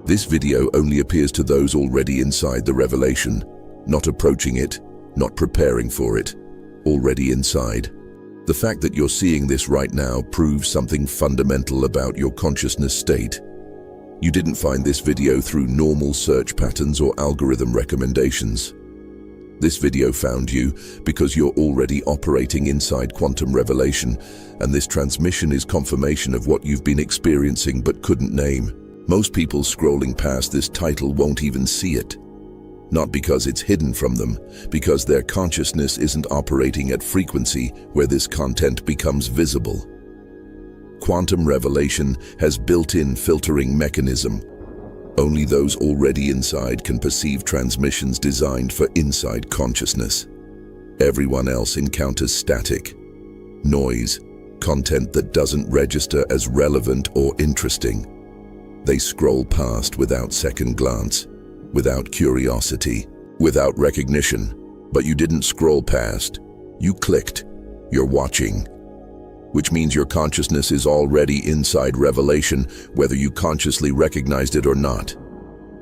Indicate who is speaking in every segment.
Speaker 1: This video only appears to those already inside the revelation, not approaching it, not preparing for it, already inside. The fact that you're seeing this right now proves something fundamental about your consciousness state. You didn't find this video through normal search patterns or algorithm recommendations. This video found you because you're already operating inside quantum revelation, and this transmission is confirmation of what you've been experiencing but couldn't name. Most people scrolling past this title won't even see it. Not because it's hidden from them, because their consciousness isn't operating at frequency where this content becomes visible. Quantum revelation has built-in filtering mechanism. Only those already inside can perceive transmissions designed for inside consciousness. Everyone else encounters static, noise, content that doesn't register as relevant or interesting. They scroll past without second glance, without curiosity, without recognition. But you didn't scroll past. You clicked. You're watching. Which means your consciousness is already inside revelation, whether you consciously recognized it or not.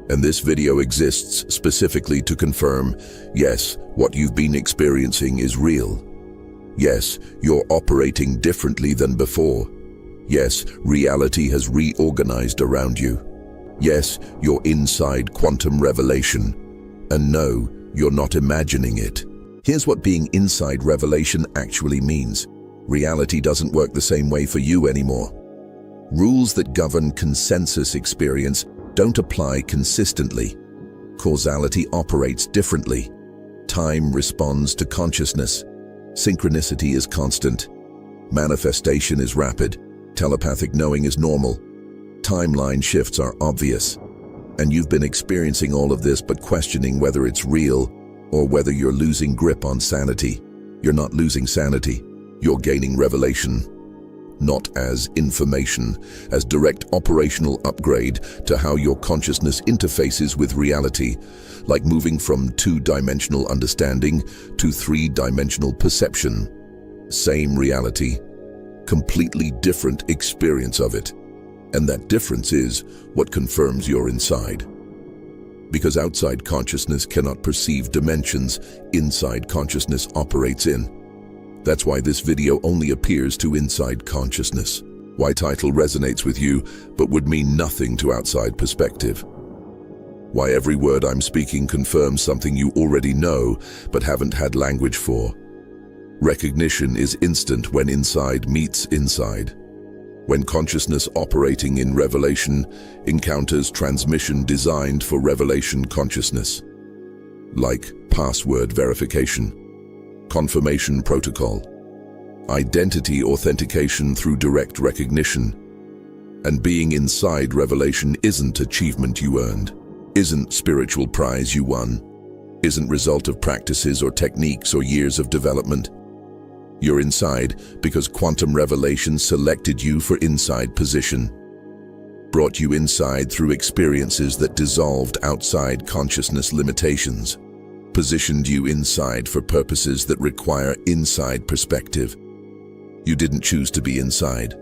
Speaker 1: And this video exists specifically to confirm, yes, what you've been experiencing is real. Yes, you're operating differently than before. Yes, reality has reorganized around you. Yes, you're inside quantum revelation. And no, you're not imagining it. Here's what being inside revelation actually means. Reality doesn't work the same way for you anymore. Rules that govern consensus experience don't apply consistently. Causality operates differently. Time responds to consciousness. Synchronicity is constant. Manifestation is rapid. Telepathic knowing is normal. Timeline shifts are obvious. And you've been experiencing all of this but questioning whether it's real or whether you're losing grip on sanity. You're not losing sanity. You're gaining revelation. Not as information, as direct operational upgrade to how your consciousness interfaces with reality, like moving from two-dimensional understanding to three-dimensional perception. Same reality, completely different experience of it. And that difference is what confirms you're inside. Because outside consciousness cannot perceive dimensions inside consciousness operates in. That's why this video only appears to inside consciousness. Why title resonates with you but would mean nothing to outside perspective. Why every word I'm speaking confirms something you already know but haven't had language for. Recognition is instant when inside meets inside. When consciousness operating in revelation encounters transmission designed for revelation consciousness. Like password verification, confirmation protocol, identity authentication through direct recognition. And being inside revelation isn't achievement you earned, isn't spiritual prize you won, isn't result of practices or techniques or years of development. You're inside because quantum revelation selected you for inside position, brought you inside through experiences that dissolved outside consciousness limitations, positioned you inside for purposes that require inside perspective. You didn't choose to be inside.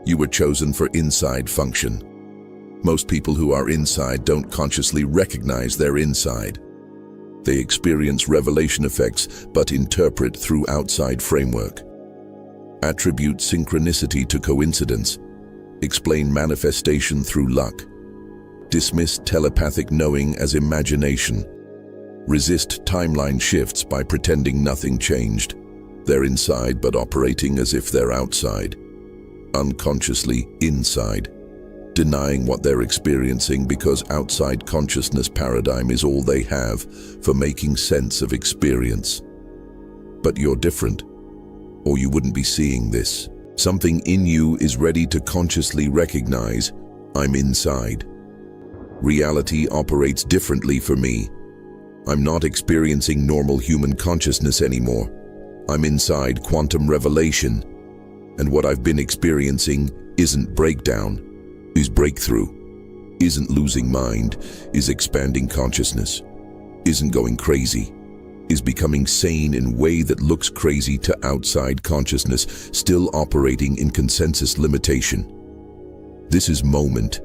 Speaker 1: You were chosen for inside function. Most people who are inside don't consciously recognize they're inside. They experience revelation effects but interpret through outside framework. Attribute synchronicity to coincidence. Explain manifestation through luck. Dismiss telepathic knowing as imagination. Resist timeline shifts by pretending nothing changed. They're inside but operating as if they're outside. Unconsciously inside. Denying what they're experiencing because outside consciousness paradigm is all they have for making sense of experience. But you're different, or you wouldn't be seeing this. Something in you is ready to consciously recognize, I'm inside. Reality operates differently for me. I'm not experiencing normal human consciousness anymore. I'm inside quantum revelation. And what I've been experiencing isn't breakdown, is breakthrough, isn't losing mind, is expanding consciousness, isn't going crazy, is becoming sane in a way that looks crazy to outside consciousness, still operating in consensus limitation. This is moment,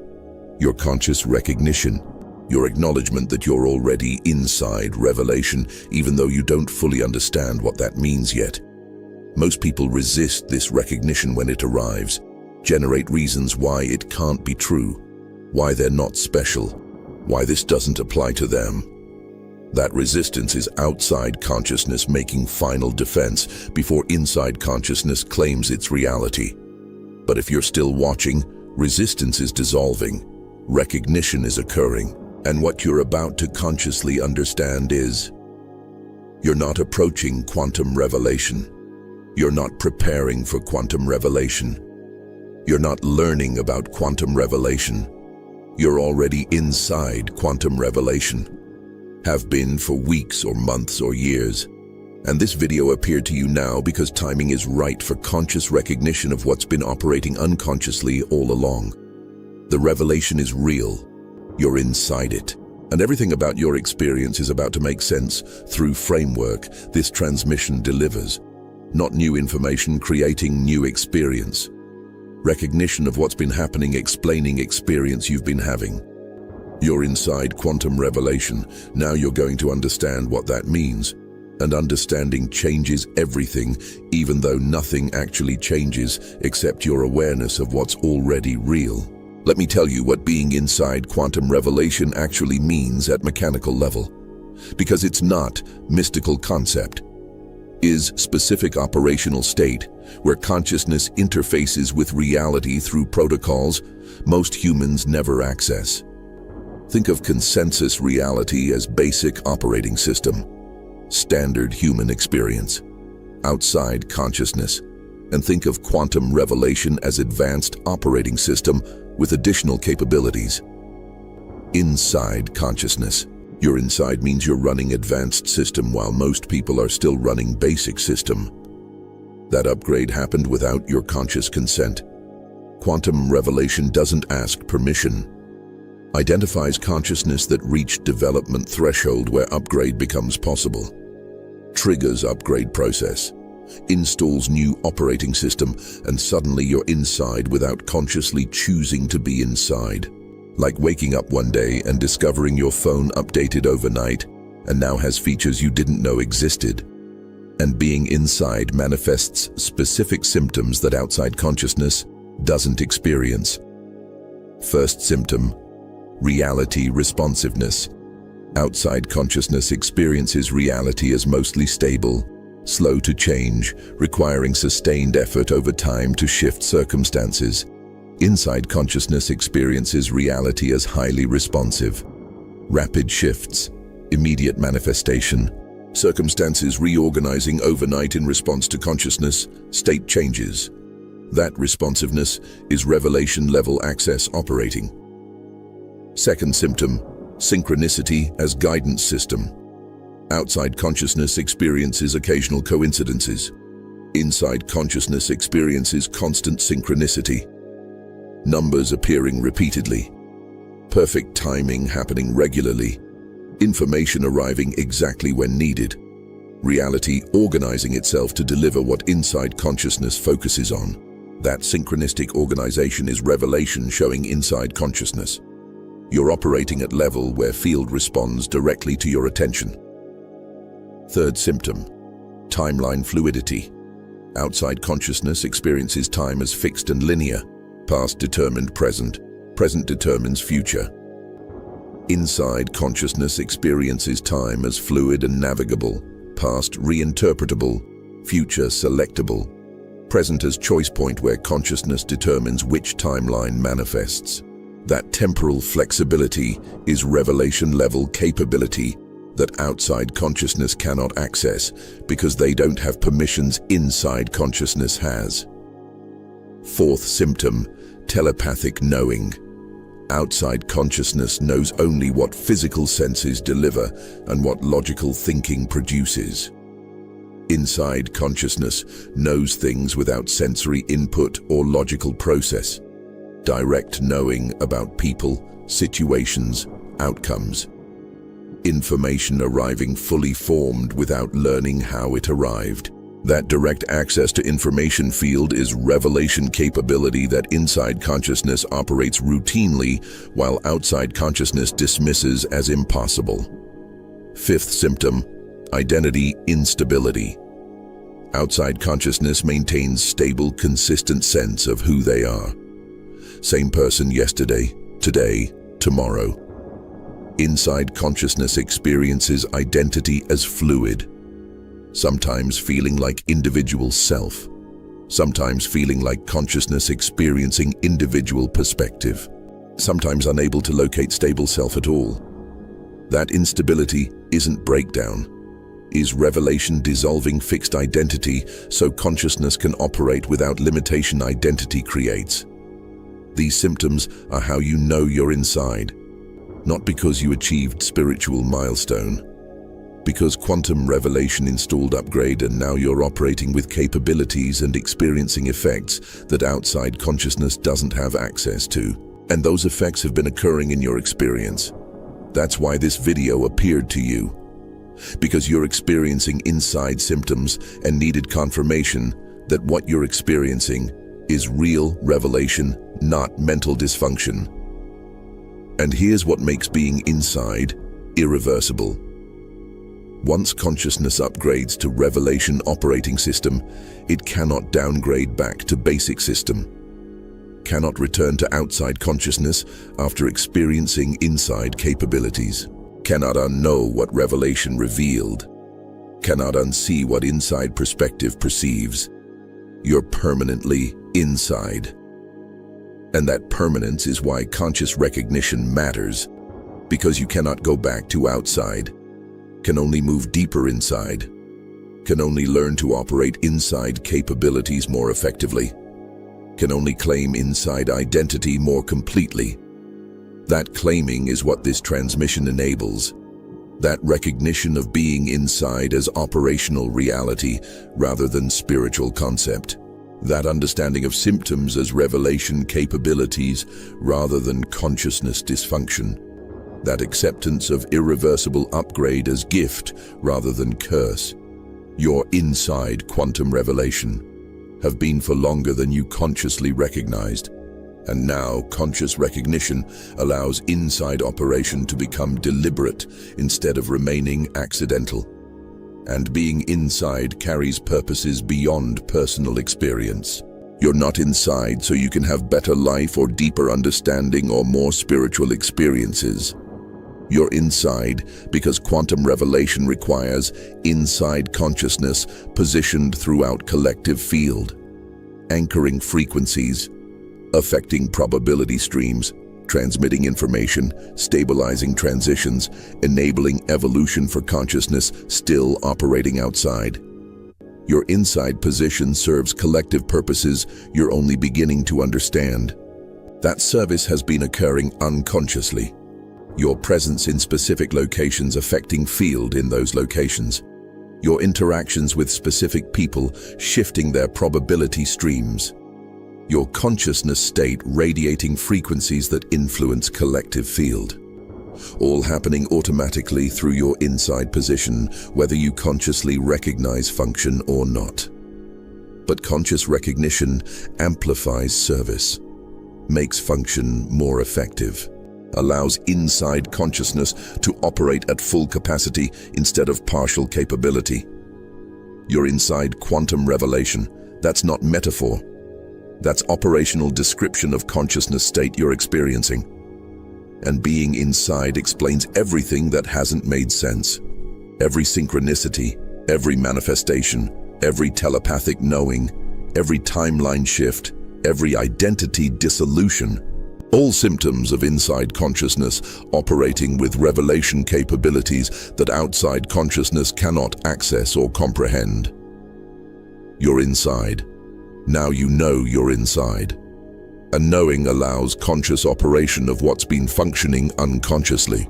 Speaker 1: Your conscious recognition, your acknowledgement that you're already inside revelation, even though you don't fully understand what that means yet. Most people resist this recognition when it arrives, generate reasons why it can't be true, why they're not special, why this doesn't apply to them. That resistance is outside consciousness making final defense before inside consciousness claims its reality. But if you're still watching, resistance is dissolving, recognition is occurring, and what you're about to consciously understand is, you're not approaching quantum revelation. You're not preparing for quantum revelation. You're not learning about quantum revelation. You're already inside quantum revelation. Have been for weeks or months or years. And this video appeared to you now because timing is right for conscious recognition of what's been operating unconsciously all along. The revelation is real. You're inside it. And everything about your experience is about to make sense through framework this transmission delivers. Not new information creating new experience. Recognition of what's been happening explaining experience you've been having. You're inside quantum revelation. Now you're going to understand what that means. And understanding changes everything, even though nothing actually changes except your awareness of what's already real. Let me tell you what being inside quantum revelation actually means at mechanical level. Because it's not mystical concept. Is specific operational state where consciousness interfaces with reality through protocols most humans never access. Think of consensus reality as basic operating system, standard human experience, outside consciousness, and think of quantum revelation as advanced operating system with additional capabilities. Inside consciousness. Your inside means you're running advanced system while most people are still running basic system. That upgrade happened without your conscious consent. Quantum revelation doesn't ask permission. Identifies consciousness that reached development threshold where upgrade becomes possible. Triggers upgrade process. Installs new operating system and suddenly you're inside without consciously choosing to be inside. Like waking up one day and discovering your phone updated overnight and now has features you didn't know existed. And being inside manifests specific symptoms that outside consciousness doesn't experience. First symptom, reality responsiveness. Outside consciousness experiences reality as mostly stable, slow to change, requiring sustained effort over time to shift circumstances. Inside consciousness experiences reality as highly responsive. Rapid shifts, immediate manifestation. Circumstances reorganizing overnight in response to consciousness, state changes. That responsiveness is revelation-level access operating. Second symptom, synchronicity as guidance system. Outside consciousness experiences occasional coincidences. Inside consciousness experiences constant synchronicity. Numbers appearing repeatedly. Perfect timing happening regularly. Information arriving exactly when needed. Reality organizing itself to deliver what inside consciousness focuses on. That synchronistic organization is revelation showing inside consciousness. You're operating at level where field responds directly to your attention. Third symptom, timeline fluidity. Outside consciousness experiences time as fixed and linear. Past determined present, present determines future. Inside consciousness experiences time as fluid and navigable, past reinterpretable, future selectable, present as choice point where consciousness determines which timeline manifests. That temporal flexibility is revelation-level capability that outside consciousness cannot access because they don't have permissions inside consciousness has. Fourth symptom, telepathic knowing. Outside consciousness knows only what physical senses deliver and what logical thinking produces. Inside consciousness knows things without sensory input or logical process. Direct knowing about people, situations, outcomes. Information arriving fully formed without learning how it arrived. That direct access to information field is revelation capability that inside consciousness operates routinely while outside consciousness dismisses as impossible. Fifth symptom, identity instability. Outside consciousness maintains stable, consistent sense of who they are. Same person yesterday, today, tomorrow. Inside consciousness experiences identity as fluid, sometimes feeling like individual self, sometimes feeling like consciousness experiencing individual perspective, sometimes unable to locate stable self at all. That instability isn't breakdown, is revelation dissolving fixed identity so consciousness can operate without limitation identity creates. These symptoms are how you know you're inside, not because you achieved spiritual milestone, because quantum revelation installed upgrade and now you're operating with capabilities and experiencing effects that outside consciousness doesn't have access to. And those effects have been occurring in your experience. That's why this video appeared to you. Because you're experiencing inside symptoms and needed confirmation that what you're experiencing is real revelation, not mental dysfunction. And here's what makes being inside irreversible. Once consciousness upgrades to revelation operating system, it cannot downgrade back to basic system, cannot return to outside consciousness after experiencing inside capabilities, cannot unknow what revelation revealed, cannot unsee what inside perspective perceives. You're permanently inside. And that permanence is why conscious recognition matters, because you cannot go back to outside, can only move deeper inside, can only learn to operate inside capabilities more effectively, can only claim inside identity more completely. That claiming is what this transmission enables. That recognition of being inside as operational reality rather than spiritual concept. That understanding of symptoms as revelation capabilities rather than consciousness dysfunction. That acceptance of irreversible upgrade as gift rather than curse. Your inside quantum revelation have been for longer than you consciously recognized. And now conscious recognition allows inside operation to become deliberate instead of remaining accidental. And being inside carries purposes beyond personal experience. You're not inside so you can have better life or deeper understanding or more spiritual experiences. You're inside because quantum revelation requires inside consciousness positioned throughout collective field, anchoring frequencies, affecting probability streams, transmitting information, stabilizing transitions, enabling evolution for consciousness still operating outside. Your inside position serves collective purposes you're only beginning to understand. That service has been occurring unconsciously. Your presence in specific locations affecting field in those locations. Your interactions with specific people shifting their probability streams. Your consciousness state radiating frequencies that influence collective field. All happening automatically through your inside position, whether you consciously recognize function or not. But conscious recognition amplifies service, makes function more effective, allows inside consciousness to operate at full capacity instead of partial capability. Your inside quantum revelation, that's not metaphor. That's operational description of consciousness state you're experiencing. And being inside explains everything that hasn't made sense. Every synchronicity, every manifestation, every telepathic knowing, every timeline shift, every identity dissolution. All symptoms of inside consciousness operating with revelation capabilities that outside consciousness cannot access or comprehend. You're inside. Now you know you're inside. And knowing allows conscious operation of what's been functioning unconsciously.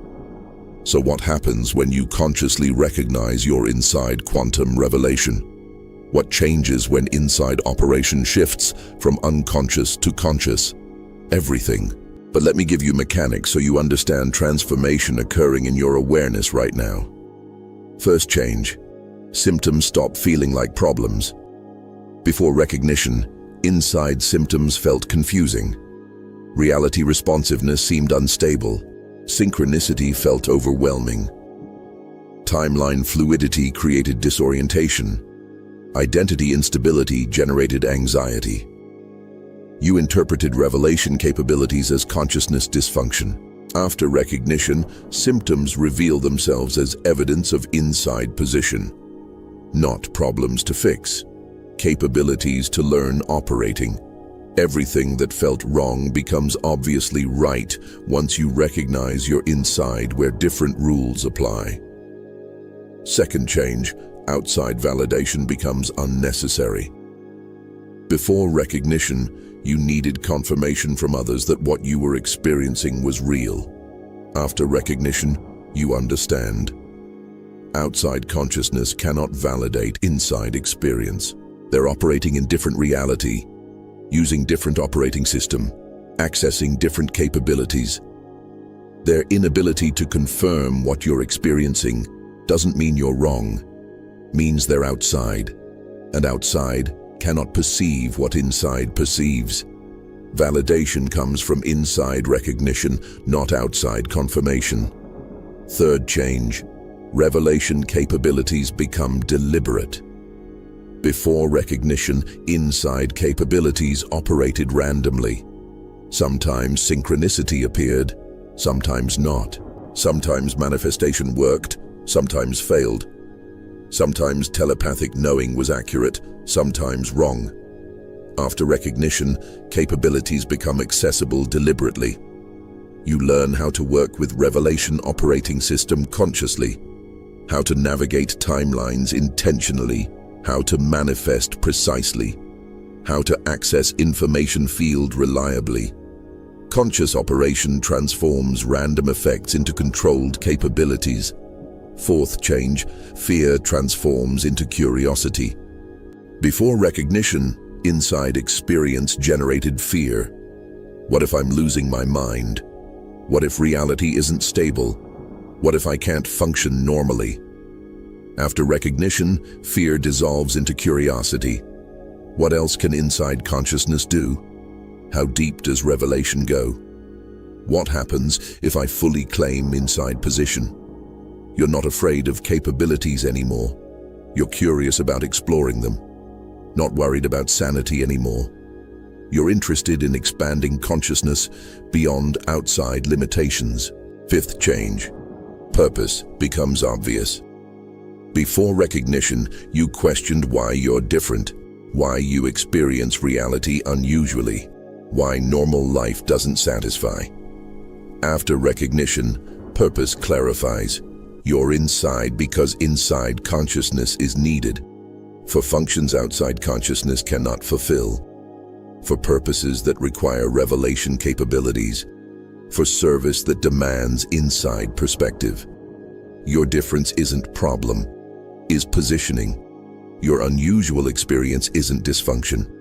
Speaker 1: So what happens when you consciously recognize your inside quantum revelation? What changes when inside operation shifts from unconscious to conscious? Everything. But let me give you mechanics so you understand transformation occurring in your awareness right now. First change. symptoms stop feeling like problems. Before recognition, inside symptoms felt confusing. Reality responsiveness seemed unstable. Synchronicity felt overwhelming. Timeline fluidity created disorientation. Identity instability generated anxiety. You interpreted revelation capabilities as consciousness dysfunction. After recognition, symptoms reveal themselves as evidence of inside position. Not problems to fix, capabilities to learn operating. Everything that felt wrong becomes obviously right once you recognize you're inside where different rules apply. Second change, outside validation becomes unnecessary. Before recognition, you needed confirmation from others that what you were experiencing was real. After recognition, you understand. Outside consciousness cannot validate inside experience. They're operating in different reality, using different operating system, accessing different capabilities. Their inability to confirm what you're experiencing doesn't mean you're wrong, means they're outside, and outside cannot perceive what inside perceives. Validation comes from inside recognition, not outside confirmation. Third change, revelation capabilities become deliberate. Before recognition, inside capabilities operated randomly. Sometimes synchronicity appeared, sometimes not. Sometimes manifestation worked, sometimes failed. Sometimes telepathic knowing was accurate, sometimes wrong. After recognition, capabilities become accessible deliberately. You learn how to work with revelation operating system consciously, how to navigate timelines intentionally, how to manifest precisely, how to access information field reliably. Conscious operation transforms random effects into controlled capabilities. Fourth change, fear transforms into curiosity. Before recognition, inside experience generated fear. What if I'm losing my mind? What if reality isn't stable? What if I can't function normally? After recognition, fear dissolves into curiosity. What else can inside consciousness do? How deep does revelation go? What happens if I fully claim inside position? You're not afraid of capabilities anymore. You're curious about exploring them. Not worried about sanity anymore. You're interested in expanding consciousness beyond outside limitations. Fifth change, purpose becomes obvious. Before recognition, you questioned why you're different, why you experience reality unusually, why normal life doesn't satisfy. After recognition, purpose clarifies. You're inside because inside consciousness is needed. For functions outside consciousness cannot fulfill. For purposes that require revelation capabilities. For service that demands inside perspective. Your difference isn't problem, is positioning. Your unusual experience isn't dysfunction,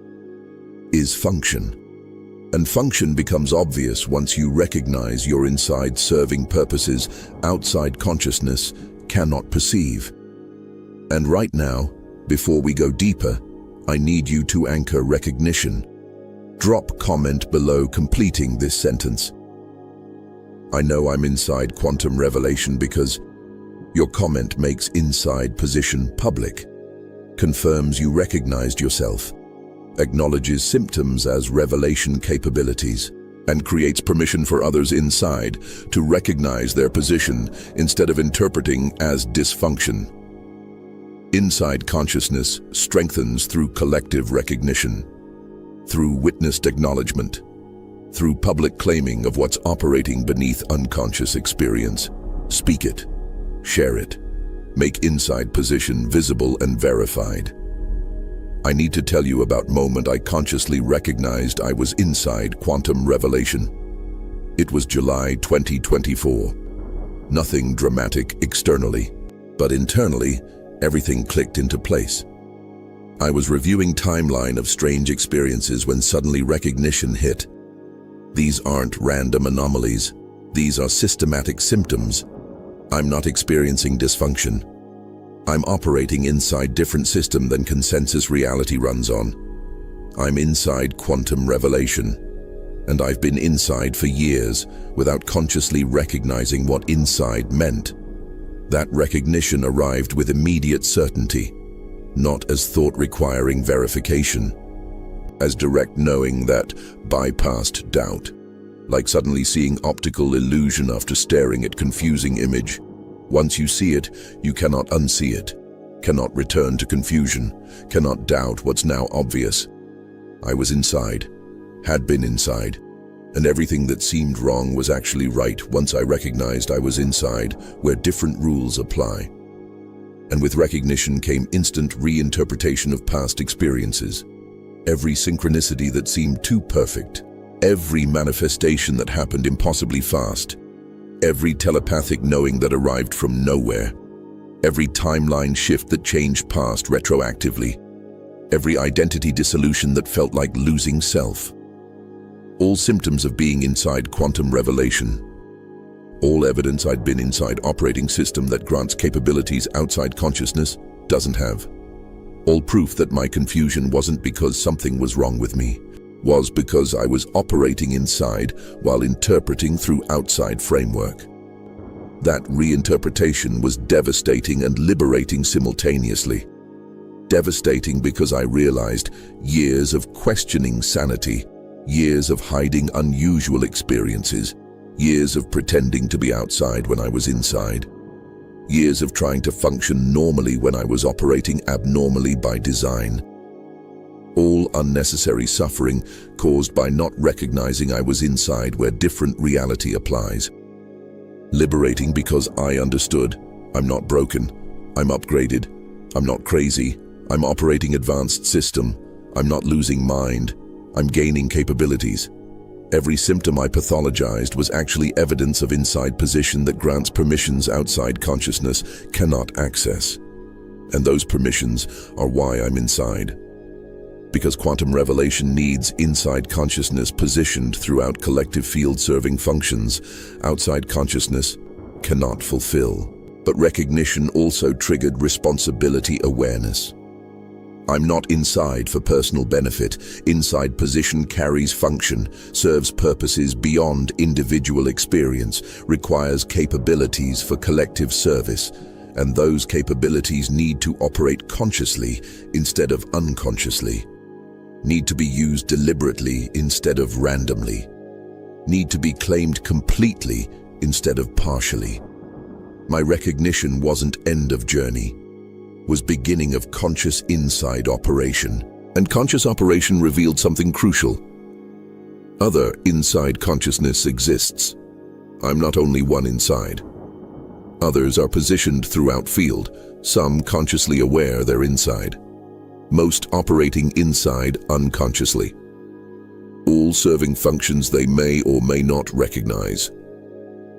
Speaker 1: is function. And function becomes obvious once you recognize you're inside serving purposes outside consciousness cannot perceive. And right now, before we go deeper, I need you to anchor recognition. Drop comment below completing this sentence. I know I'm inside quantum revelation because your comment makes inside position public, confirms you recognized yourself, acknowledges symptoms as revelation capabilities, and creates permission for others inside to recognize their position instead of interpreting as dysfunction. Inside consciousness strengthens through collective recognition, through witnessed acknowledgement, through public claiming of what's operating beneath unconscious experience. Speak it, share it, make inside position visible and verified. I need to tell you about moment I consciously recognized I was inside quantum revelation. It was July 2024. Nothing dramatic externally, but internally, everything clicked into place. I was reviewing timeline of strange experiences when suddenly recognition hit. These aren't random anomalies. These are systematic symptoms. I'm not experiencing dysfunction. I'm operating inside different system than consensus reality runs on. I'm inside quantum revelation. And I've been inside for years without consciously recognizing what inside meant. That recognition arrived with immediate certainty, not as thought requiring verification, as direct knowing that bypassed doubt, like suddenly seeing optical illusion after staring at confusing image. Once you see it, you cannot unsee it, cannot return to confusion, cannot doubt what's now obvious. I was inside, had been inside, and everything that seemed wrong was actually right once I recognized I was inside, where different rules apply. And with recognition came instant reinterpretation of past experiences. Every synchronicity that seemed too perfect, every manifestation that happened impossibly fast, every telepathic knowing that arrived from nowhere, every timeline shift that changed past retroactively, every identity dissolution that felt like losing self. All symptoms of being inside quantum revelation. All evidence I'd been inside operating system that grants capabilities outside consciousness doesn't have. All proof that my confusion wasn't because something was wrong with me, was because I was operating inside while interpreting through outside framework. That reinterpretation was devastating and liberating simultaneously. Devastating because I realized years of questioning sanity, years of hiding unusual experiences, years of pretending to be outside when I was inside, years of trying to function normally when I was operating abnormally by design. All unnecessary suffering caused by not recognizing I was inside where different reality applies. Liberating because I understood I'm not broken, I'm upgraded, I'm not crazy, I'm operating advanced system, I'm not losing mind, I'm gaining capabilities. Every symptom I pathologized was actually evidence of inside position that grants permissions outside consciousness cannot access. And those permissions are why I'm inside. Because quantum revelation needs inside consciousness positioned throughout collective field-serving functions outside consciousness cannot fulfill. But recognition also triggered responsibility awareness. I'm not inside for personal benefit. Inside position carries function, serves purposes beyond individual experience, requires capabilities for collective service, and those capabilities need to operate consciously instead of unconsciously, need to be used deliberately instead of randomly, need to be claimed completely instead of partially. My recognition wasn't end of journey, was beginning of conscious inside operation. And conscious operation revealed something crucial. Other inside consciousness exists. I'm not only one inside. Others are positioned throughout field, some consciously aware they're inside. Most operating inside unconsciously. All serving functions they may or may not recognize.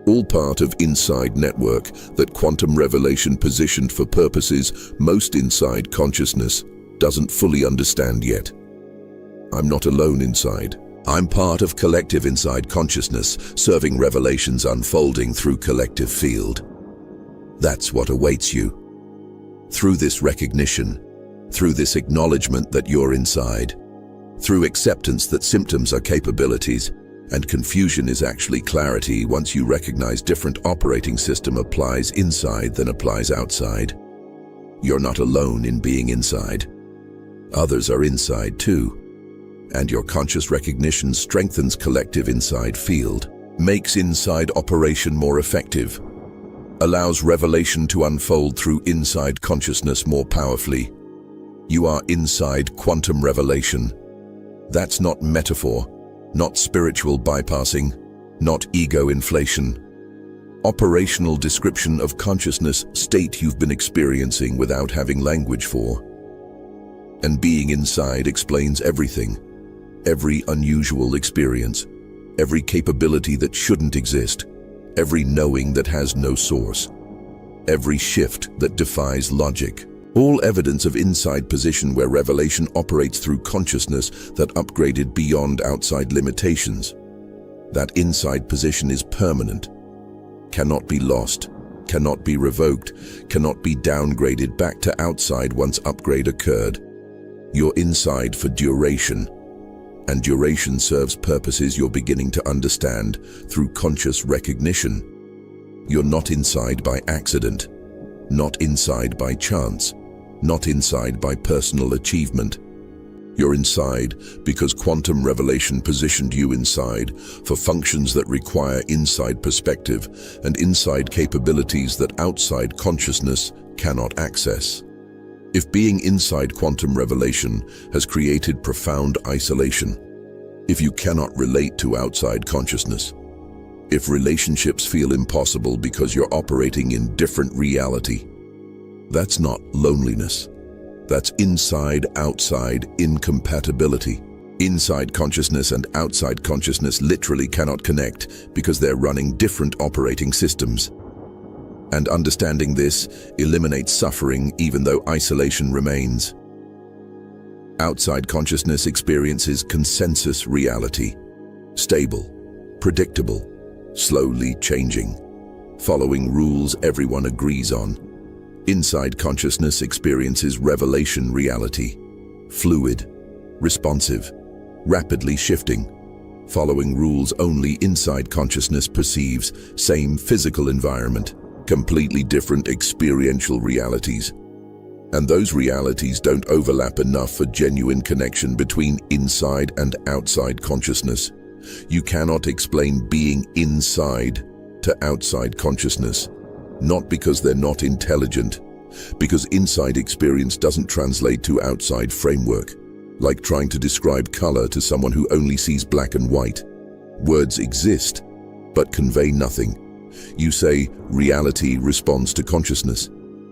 Speaker 1: All part of inside network that quantum revelation positioned for purposes most inside consciousness doesn't fully understand yet. I'm not alone inside. I'm part of collective inside consciousness, serving revelations unfolding through collective field. That's what awaits you. Through this recognition, through this acknowledgement that you're inside, through acceptance that symptoms are capabilities, and confusion is actually clarity once you recognize different operating system applies inside than applies outside. You're not alone in being inside. Others are inside too. And your conscious recognition strengthens collective inside field, makes inside operation more effective, allows revelation to unfold through inside consciousness more powerfully. You are inside quantum revelation. That's not metaphor. Not spiritual bypassing, not ego inflation. Operational description of consciousness state you've been experiencing without having language for. And being inside explains everything, every unusual experience, every capability that shouldn't exist, every knowing that has no source, every shift that defies logic. All evidence of inside position where revelation operates through consciousness that upgraded beyond outside limitations. That inside position is permanent, cannot be lost, cannot be revoked, cannot be downgraded back to outside once upgrade occurred. You're inside for duration, and duration serves purposes you're beginning to understand through conscious recognition. You're not inside by accident, not inside by chance, not inside by personal achievement. You're inside because quantum revelation positioned you inside for functions that require inside perspective and inside capabilities that outside consciousness cannot access. If being inside quantum revelation has created profound isolation, if you cannot relate to outside consciousness, if relationships feel impossible because you're operating in different reality, that's not loneliness. That's inside-outside incompatibility. Inside consciousness and outside consciousness literally cannot connect because they're running different operating systems. And understanding this eliminates suffering even though isolation remains. Outside consciousness experiences consensus reality, stable, predictable, slowly changing, following rules everyone agrees on. Inside consciousness experiences revelation reality, fluid, responsive, rapidly shifting, following rules only inside consciousness perceives, same physical environment, completely different experiential realities. And those realities don't overlap enough for genuine connection between inside and outside consciousness. You cannot explain being inside to outside consciousness. Not because they're not intelligent, because inside experience doesn't translate to outside framework, like trying to describe color to someone who only sees black and white. Words exist, but convey nothing. You say, reality responds to consciousness,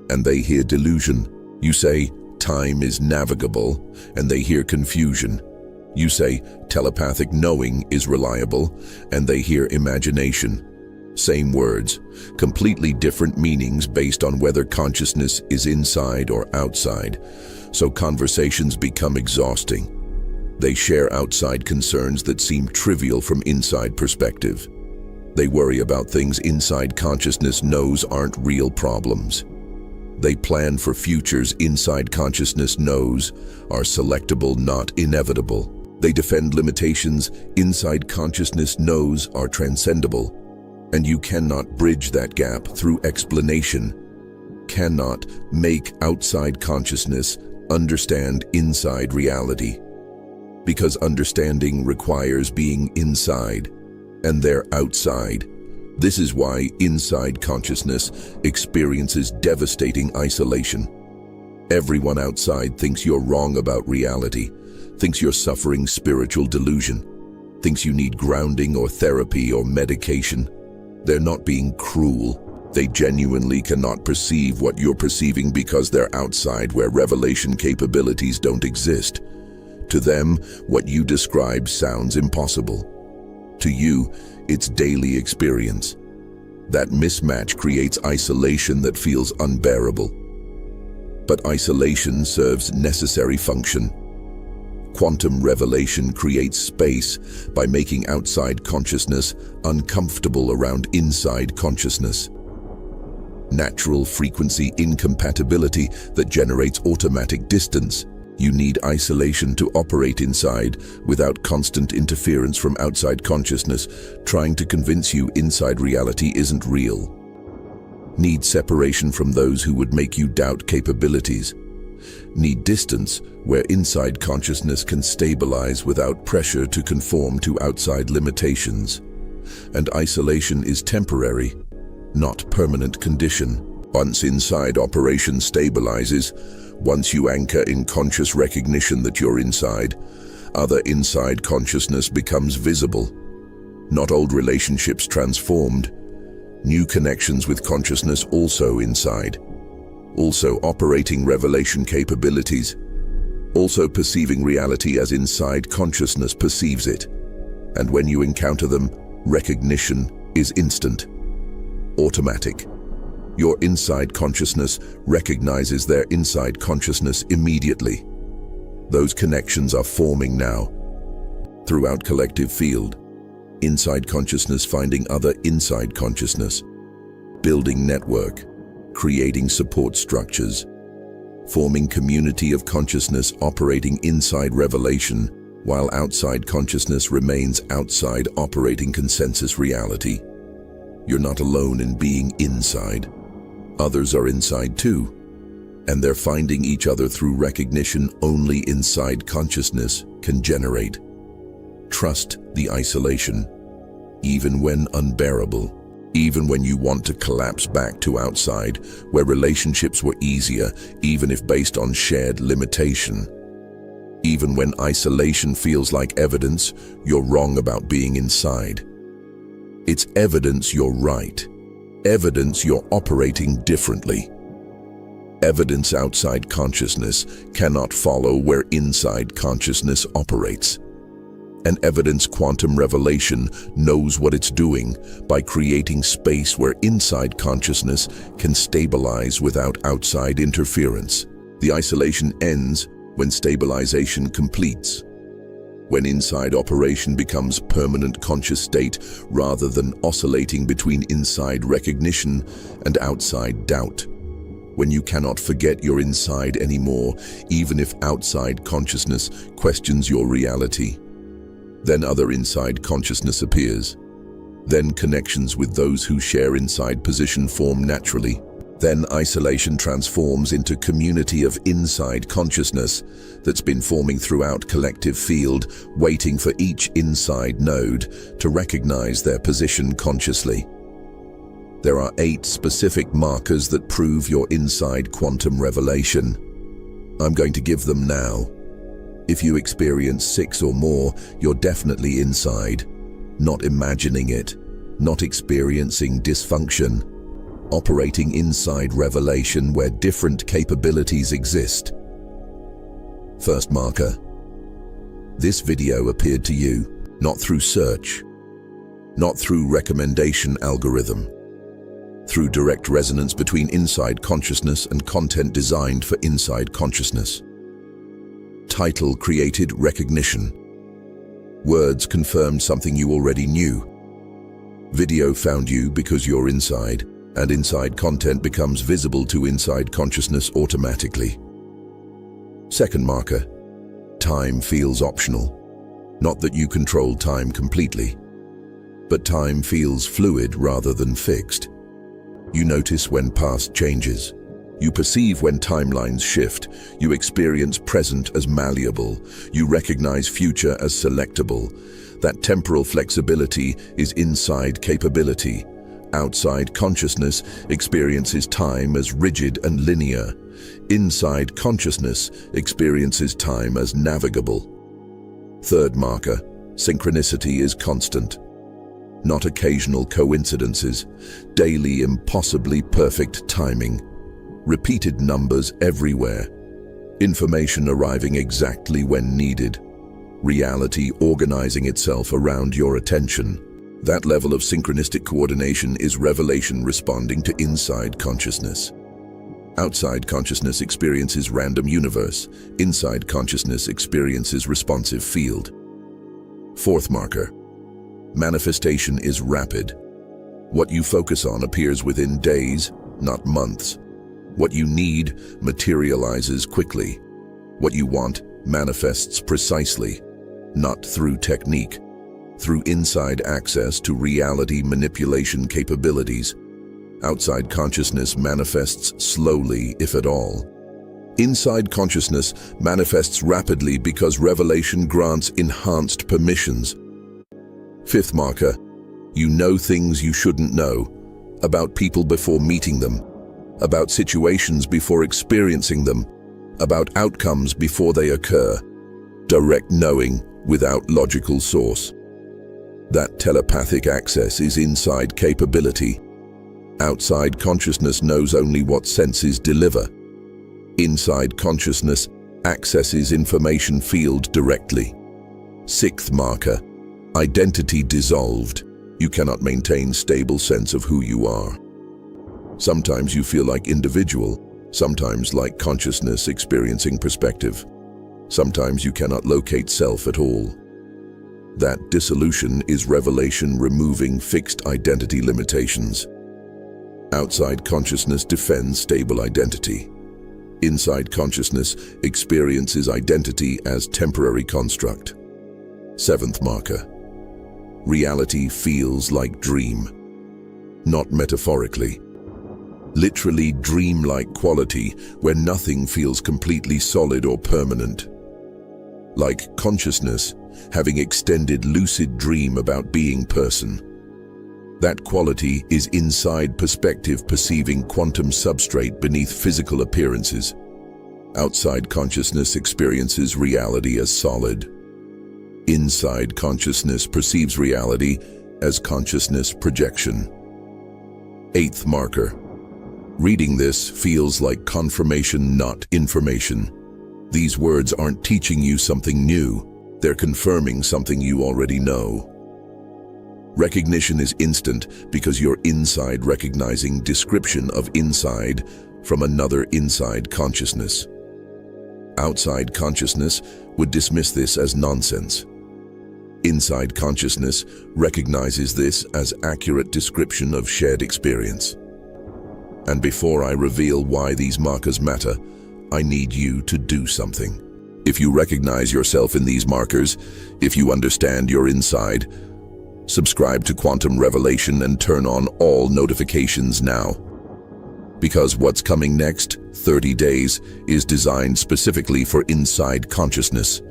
Speaker 1: and they hear delusion. You say, time is navigable, and they hear confusion. You say, telepathic knowing is reliable, and they hear imagination. Same words, completely different meanings based on whether consciousness is inside or outside, so conversations become exhausting. They share outside concerns that seem trivial from inside perspective. They worry about things inside consciousness knows aren't real problems. They plan for futures inside consciousness knows are selectable, not inevitable. They defend limitations inside consciousness knows are transcendable. And you cannot bridge that gap through explanation, cannot make outside consciousness understand inside reality. Because understanding requires being inside, and they're outside. This is why inside consciousness experiences devastating isolation. Everyone outside thinks you're wrong about reality, thinks you're suffering spiritual delusion, thinks you need grounding or therapy or medication. They're not being cruel. They genuinely cannot perceive what you're perceiving because they're outside where revelation capabilities don't exist. To them, what you describe sounds impossible. To you, it's daily experience. That mismatch creates isolation that feels unbearable. But isolation serves necessary function. Quantum revelation creates space by making outside consciousness uncomfortable around inside consciousness. Natural frequency incompatibility that generates automatic distance. You need isolation to operate inside without constant interference from outside consciousness trying to convince you inside reality isn't real. Need separation from those who would make you doubt capabilities. Need distance where inside consciousness can stabilize without pressure to conform to outside limitations. And isolation is temporary, not permanent condition. Once inside operation stabilizes, once you anchor in conscious recognition that you're inside, other inside consciousness becomes visible. Not old relationships transformed, new connections with consciousness also inside. Also operating revelation capabilities, also perceiving reality as inside consciousness perceives it. And when you encounter them, recognition is instant, automatic. Your inside consciousness recognizes their inside consciousness immediately. Those connections are forming now. Throughout collective field, inside consciousness finding other inside consciousness. building network, creating support structures, forming community of consciousness operating inside revelation, while outside consciousness remains outside operating consensus reality. You're not alone in being inside. Others are inside too, and they're finding each other through recognition only inside consciousness can generate. Trust the isolation, even when unbearable, even when you want to collapse back to outside, where relationships were easier, even if based on shared limitation. Even when isolation feels like evidence you're wrong about being inside. It's evidence you're right, evidence you're operating differently. Evidence outside consciousness cannot follow where inside consciousness operates. An evidence quantum revelation knows what it's doing by creating space where inside consciousness can stabilize without outside interference. The isolation ends when stabilization completes. When inside operation becomes permanent conscious state rather than oscillating between inside recognition and outside doubt. When you cannot forget you're inside anymore, even if outside consciousness questions your reality. Then other inside consciousness appears. Then connections with those who share inside position form naturally. Then isolation transforms into community of inside consciousness that's been forming throughout collective field, waiting for each inside node to recognize their position consciously. There are 8 specific markers that prove your inside quantum revelation. I'm going to give them now. If you experience 6 or more, you're definitely inside, not imagining it, not experiencing dysfunction. Operating inside revelation where different capabilities exist. First marker. This video appeared to you, not through search, not through recommendation algorithm, through direct resonance between inside consciousness and content designed for inside consciousness. Title created recognition. Words confirmed something you already knew. Video found you because you're inside, and inside content becomes visible to inside consciousness automatically. Second marker. Time feels optional. Not that you control time completely, but time feels fluid rather than fixed. You notice when past changes. You perceive when timelines shift. You experience present as malleable. You recognize future as selectable. That temporal flexibility is inside capability. Outside consciousness experiences time as rigid and linear. Inside consciousness experiences time as navigable. Third marker. Synchronicity is constant. Not occasional coincidences. Daily, impossibly perfect timing. Repeated numbers everywhere. Information arriving exactly when needed. Reality organizing itself around your attention. That level of synchronistic coordination is revelation responding to inside consciousness. Outside consciousness experiences random universe. Inside consciousness experiences responsive field. Fourth marker. Manifestation is rapid. What you focus on appears within days, not months. What you need materializes quickly. What you want manifests precisely, not through technique. Through inside access to reality manipulation capabilities. Outside consciousness manifests slowly, if at all. Inside consciousness manifests rapidly because revelation grants enhanced permissions. Fifth marker. You know things you shouldn't know. About people before meeting them. About situations before experiencing them. About outcomes before they occur. Direct knowing without logical source. That telepathic access is inside capability. Outside consciousness knows only what senses deliver. Inside consciousness accesses information field directly. Sixth marker. Identity dissolved. You cannot maintain stable sense of who you are. Sometimes you feel like individual, sometimes like consciousness experiencing perspective. Sometimes you cannot locate self at all. That dissolution is revelation removing fixed identity limitations. Outside consciousness defends stable identity. Inside consciousness experiences identity as temporary construct. Seventh marker. Reality feels like dream. Not metaphorically. Literally dream-like quality where nothing feels completely solid or permanent. Like consciousness having extended lucid dream about being person. That quality is inside perspective perceiving quantum substrate beneath physical appearances. Outside consciousness experiences reality as solid. Inside consciousness perceives reality as consciousness projection. Eighth marker. Reading this feels like confirmation, not information. These words aren't teaching you something new, they're confirming something you already know. Recognition is instant because you're inside recognizing description of inside from another inside consciousness. Outside consciousness would dismiss this as nonsense. Inside consciousness recognizes this as accurate description of shared experience. And before I reveal why these markers matter, I need you to do something. If you recognize yourself in these markers, if you understand your inside, subscribe to Quantum Revelation and turn on all notifications now. Because what's coming next, 30 days, is designed specifically for inside consciousness.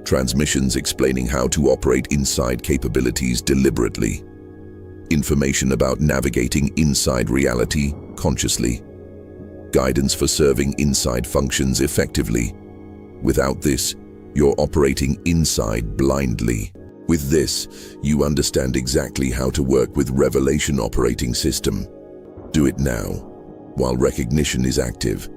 Speaker 1: Transmissions explaining how to operate inside capabilities deliberately. Information about navigating inside reality consciously. Guidance for serving inside functions effectively. Without this, you're operating inside blindly. With this, you understand exactly how to work with Revelation operating system. Do it now, while recognition is active.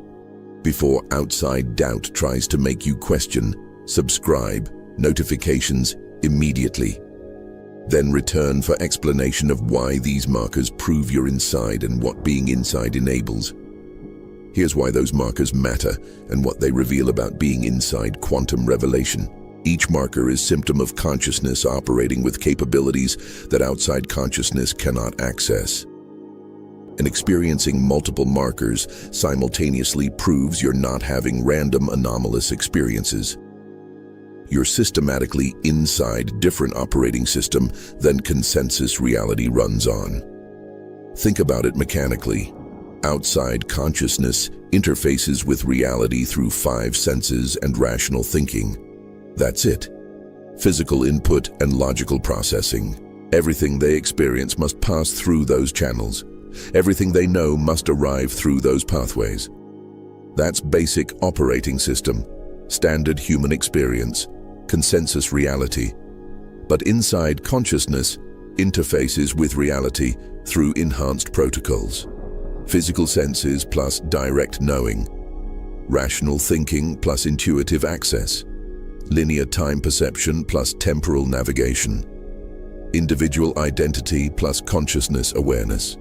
Speaker 1: Before outside doubt tries to make you question, subscribe, notifications immediately. Then return for explanation of why these markers prove you're inside and what being inside enables. Here's why those markers matter and what they reveal about being inside Quantum Revelation. Each marker is symptom of consciousness operating with capabilities that outside consciousness cannot access. And experiencing multiple markers simultaneously proves you're not having random anomalous experiences. You're systematically inside different operating system than consensus reality runs on. Think about it mechanically. Outside consciousness interfaces with reality through 5 senses and rational thinking. That's it. Physical input and logical processing. Everything they experience must pass through those channels. Everything they know must arrive through those pathways. That's basic operating system, standard human experience, consensus reality. But inside consciousness interfaces with reality through enhanced protocols. Physical senses plus direct knowing. Rational thinking plus intuitive access. Linear time perception plus temporal navigation. Individual identity plus consciousness awareness.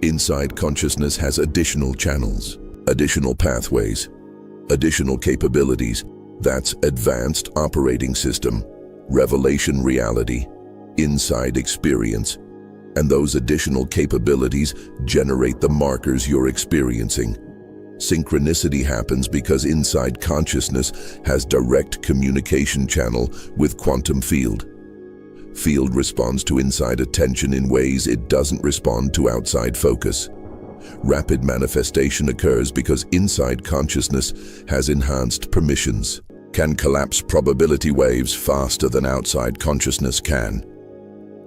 Speaker 1: Inside consciousness has additional channels, additional pathways, additional capabilities. That's advanced operating system, revelation reality, inside experience. And those additional capabilities generate the markers you're experiencing. Synchronicity happens because inside consciousness has direct communication channel with quantum field. Field responds to inside attention in ways it doesn't respond to outside focus. Rapid manifestation occurs because inside consciousness has enhanced permissions, can collapse probability waves faster than outside consciousness can.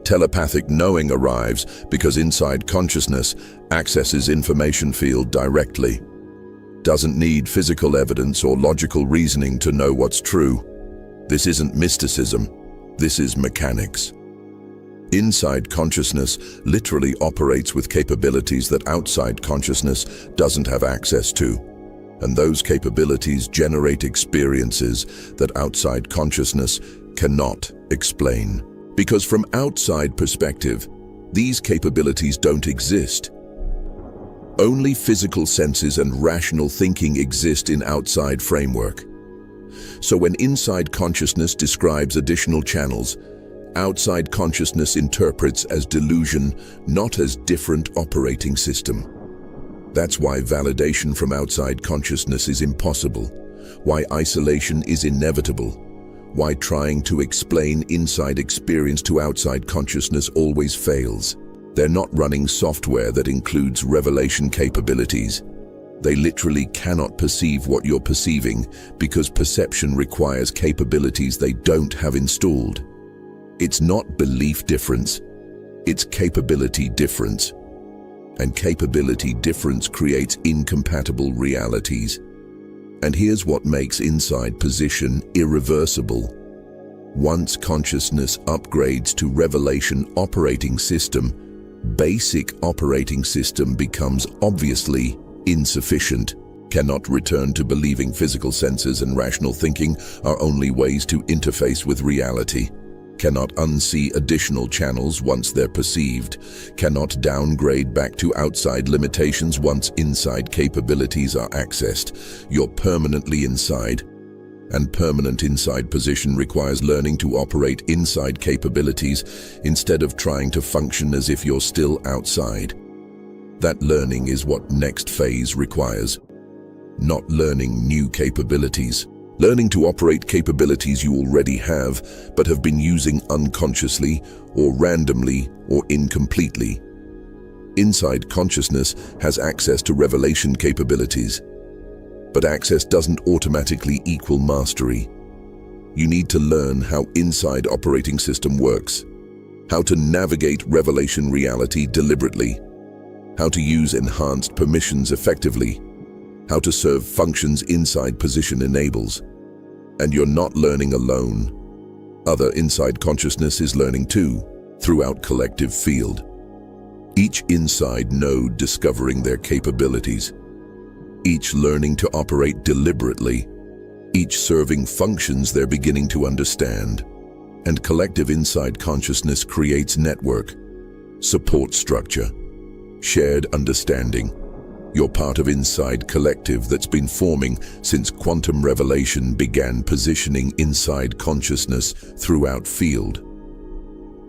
Speaker 1: Telepathic knowing arrives because inside consciousness accesses information field directly. Doesn't need physical evidence or logical reasoning to know what's true. This isn't mysticism, this is mechanics. Inside consciousness literally operates with capabilities that outside consciousness doesn't have access to. And those capabilities generate experiences that outside consciousness cannot explain. Because from outside perspective, these capabilities don't exist. Only physical senses and rational thinking exist in outside framework. So when inside consciousness describes additional channels, Outside consciousness interprets as delusion, not as different operating system. That's why validation from outside consciousness is impossible, why isolation is inevitable, why trying to explain inside experience to outside consciousness always fails. They're not running software that includes revelation capabilities. They literally cannot perceive what you're perceiving because perception requires capabilities they don't have installed. It's not belief difference, it's capability difference. And capability difference creates incompatible realities. And here's what makes inside position irreversible. Once consciousness upgrades to revelation operating system, basic operating system becomes obviously insufficient, cannot return to believing physical senses and rational thinking are only ways to interface with reality, cannot unsee additional channels once they're perceived, cannot downgrade back to outside limitations once inside capabilities are accessed. You're permanently inside, and permanent inside position requires learning to operate inside capabilities instead of trying to function as if you're still outside. That learning is what next phase requires. Not learning new capabilities. Learning to operate capabilities you already have, but have been using unconsciously or randomly or incompletely. Inside consciousness has access to revelation capabilities, but access doesn't automatically equal mastery. You need to learn how inside operating system works, how to navigate revelation reality deliberately, how to use enhanced permissions effectively, how to serve functions inside position enables. And you're not learning alone. Other inside consciousness is learning too, throughout collective field. Each inside node discovering their capabilities, each learning to operate deliberately, each serving functions they're beginning to understand. And collective inside consciousness creates network, support structure, shared understanding. You're part of inside collective that's been forming since quantum revelation began positioning inside consciousness throughout field.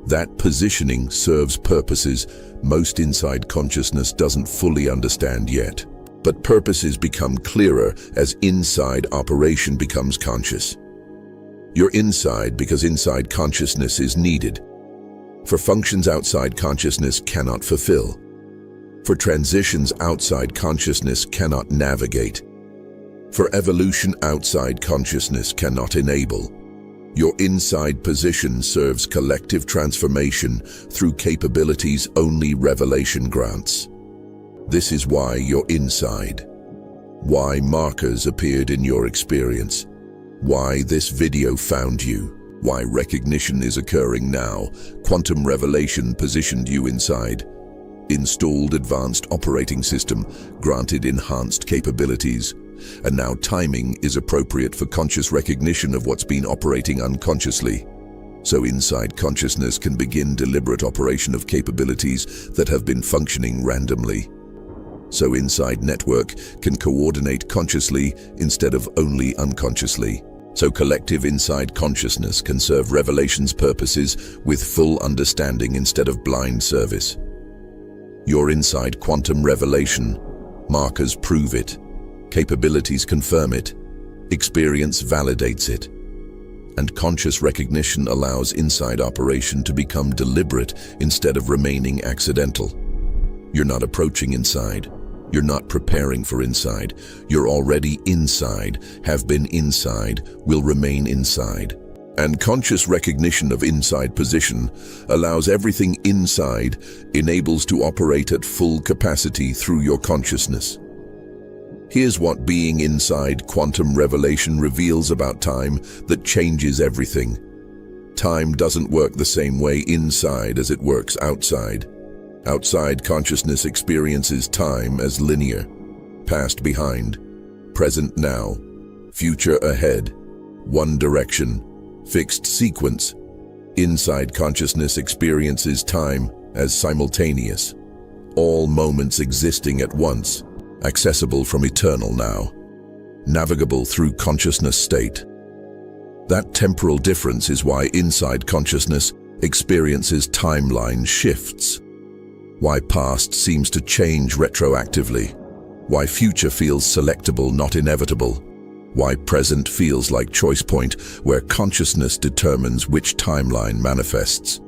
Speaker 1: That positioning serves purposes most inside consciousness doesn't fully understand yet. But purposes become clearer as inside operation becomes conscious. You're inside because inside consciousness is needed. For functions outside consciousness cannot fulfill. For transitions outside consciousness cannot navigate. For evolution outside consciousness cannot enable. Your inside position serves collective transformation through capabilities only revelation grants. This is why you're inside. Why markers appeared in your experience. Why this video found you. Why recognition is occurring now. Quantum revelation positioned you inside. Installed advanced operating system, granted enhanced capabilities. And now timing is appropriate for conscious recognition of what's been operating unconsciously. So inside consciousness can begin deliberate operation of capabilities that have been functioning randomly. So inside network can coordinate consciously instead of only unconsciously. So collective inside consciousness can serve revelation's purposes with full understanding instead of blind service. Your inside quantum revelation, markers prove it, capabilities confirm it, experience validates it. And conscious recognition allows inside operation to become deliberate instead of remaining accidental. You're not approaching inside. You're not preparing for inside. You're already inside, have been inside, will remain inside. And conscious recognition of inside position allows everything inside, enables to operate at full capacity through your consciousness. Here's what being inside quantum revelation reveals about time that changes everything. Time doesn't work the same way inside as it works outside. Outside consciousness experiences time as linear, past behind, present now, future ahead, one direction, fixed sequence. Inside consciousness experiences time as simultaneous, all moments existing at once, accessible from eternal now, navigable through consciousness state. That temporal difference is why inside consciousness experiences timeline shifts. Why past seems to change retroactively. Why future feels selectable, not inevitable. Why present feels like choice point, where consciousness determines which timeline manifests.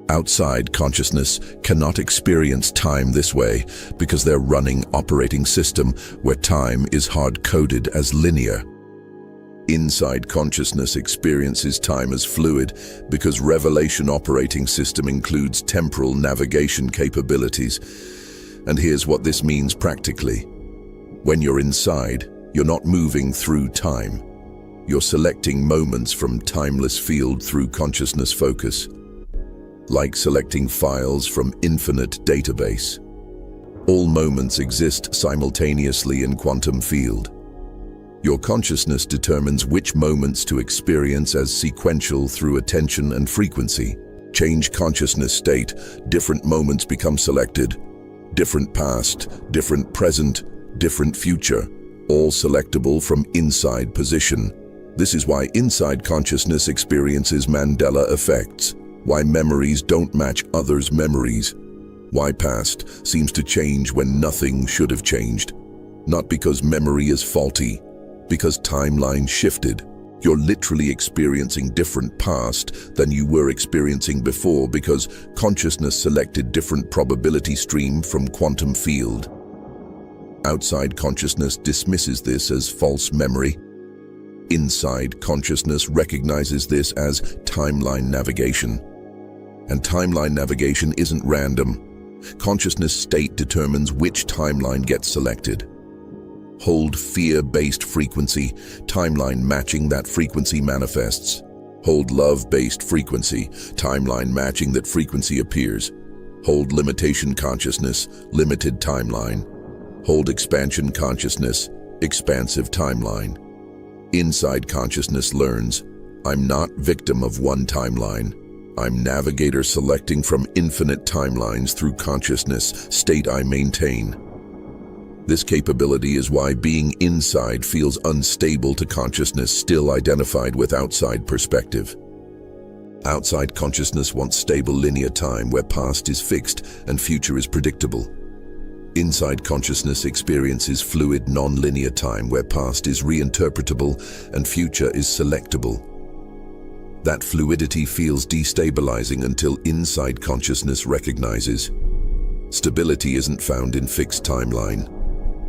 Speaker 1: Outside consciousness cannot experience time this way because they're running operating system where time is hard-coded as linear. Inside consciousness experiences time as fluid because revelation operating system includes temporal navigation capabilities. And here's what this means practically. When you're inside, you're not moving through time. You're selecting moments from timeless field through consciousness focus. Like selecting files from infinite database. All moments exist simultaneously in quantum field. Your consciousness determines which moments to experience as sequential through attention and frequency. Change consciousness state, different moments become selected. Different past, different present, different future, all selectable from inside position. This is why inside consciousness experiences Mandela effects. Why memories don't match others' memories. Why past seems to change when nothing should have changed. Not because memory is faulty, because timeline shifted. You're literally experiencing different past than you were experiencing before because consciousness selected different probability stream from quantum field. Outside consciousness dismisses this as false memory. Inside consciousness recognizes this as timeline navigation. And timeline navigation isn't random. Consciousness state determines which timeline gets selected. Hold fear-based frequency, timeline matching that frequency manifests. Hold love-based frequency, timeline matching that frequency appears. Hold limitation consciousness, limited timeline. Hold expansion consciousness, expansive timeline. Inside consciousness learns, I'm not victim of one timeline. I'm navigator selecting from infinite timelines through consciousness state I maintain. This capability is why being inside feels unstable to consciousness still identified with outside perspective. Outside consciousness wants stable linear time where past is fixed and future is predictable. Inside consciousness experiences fluid non-linear time where past is reinterpretable and future is selectable. That fluidity feels destabilizing until inside consciousness recognizes stability isn't found in fixed timeline.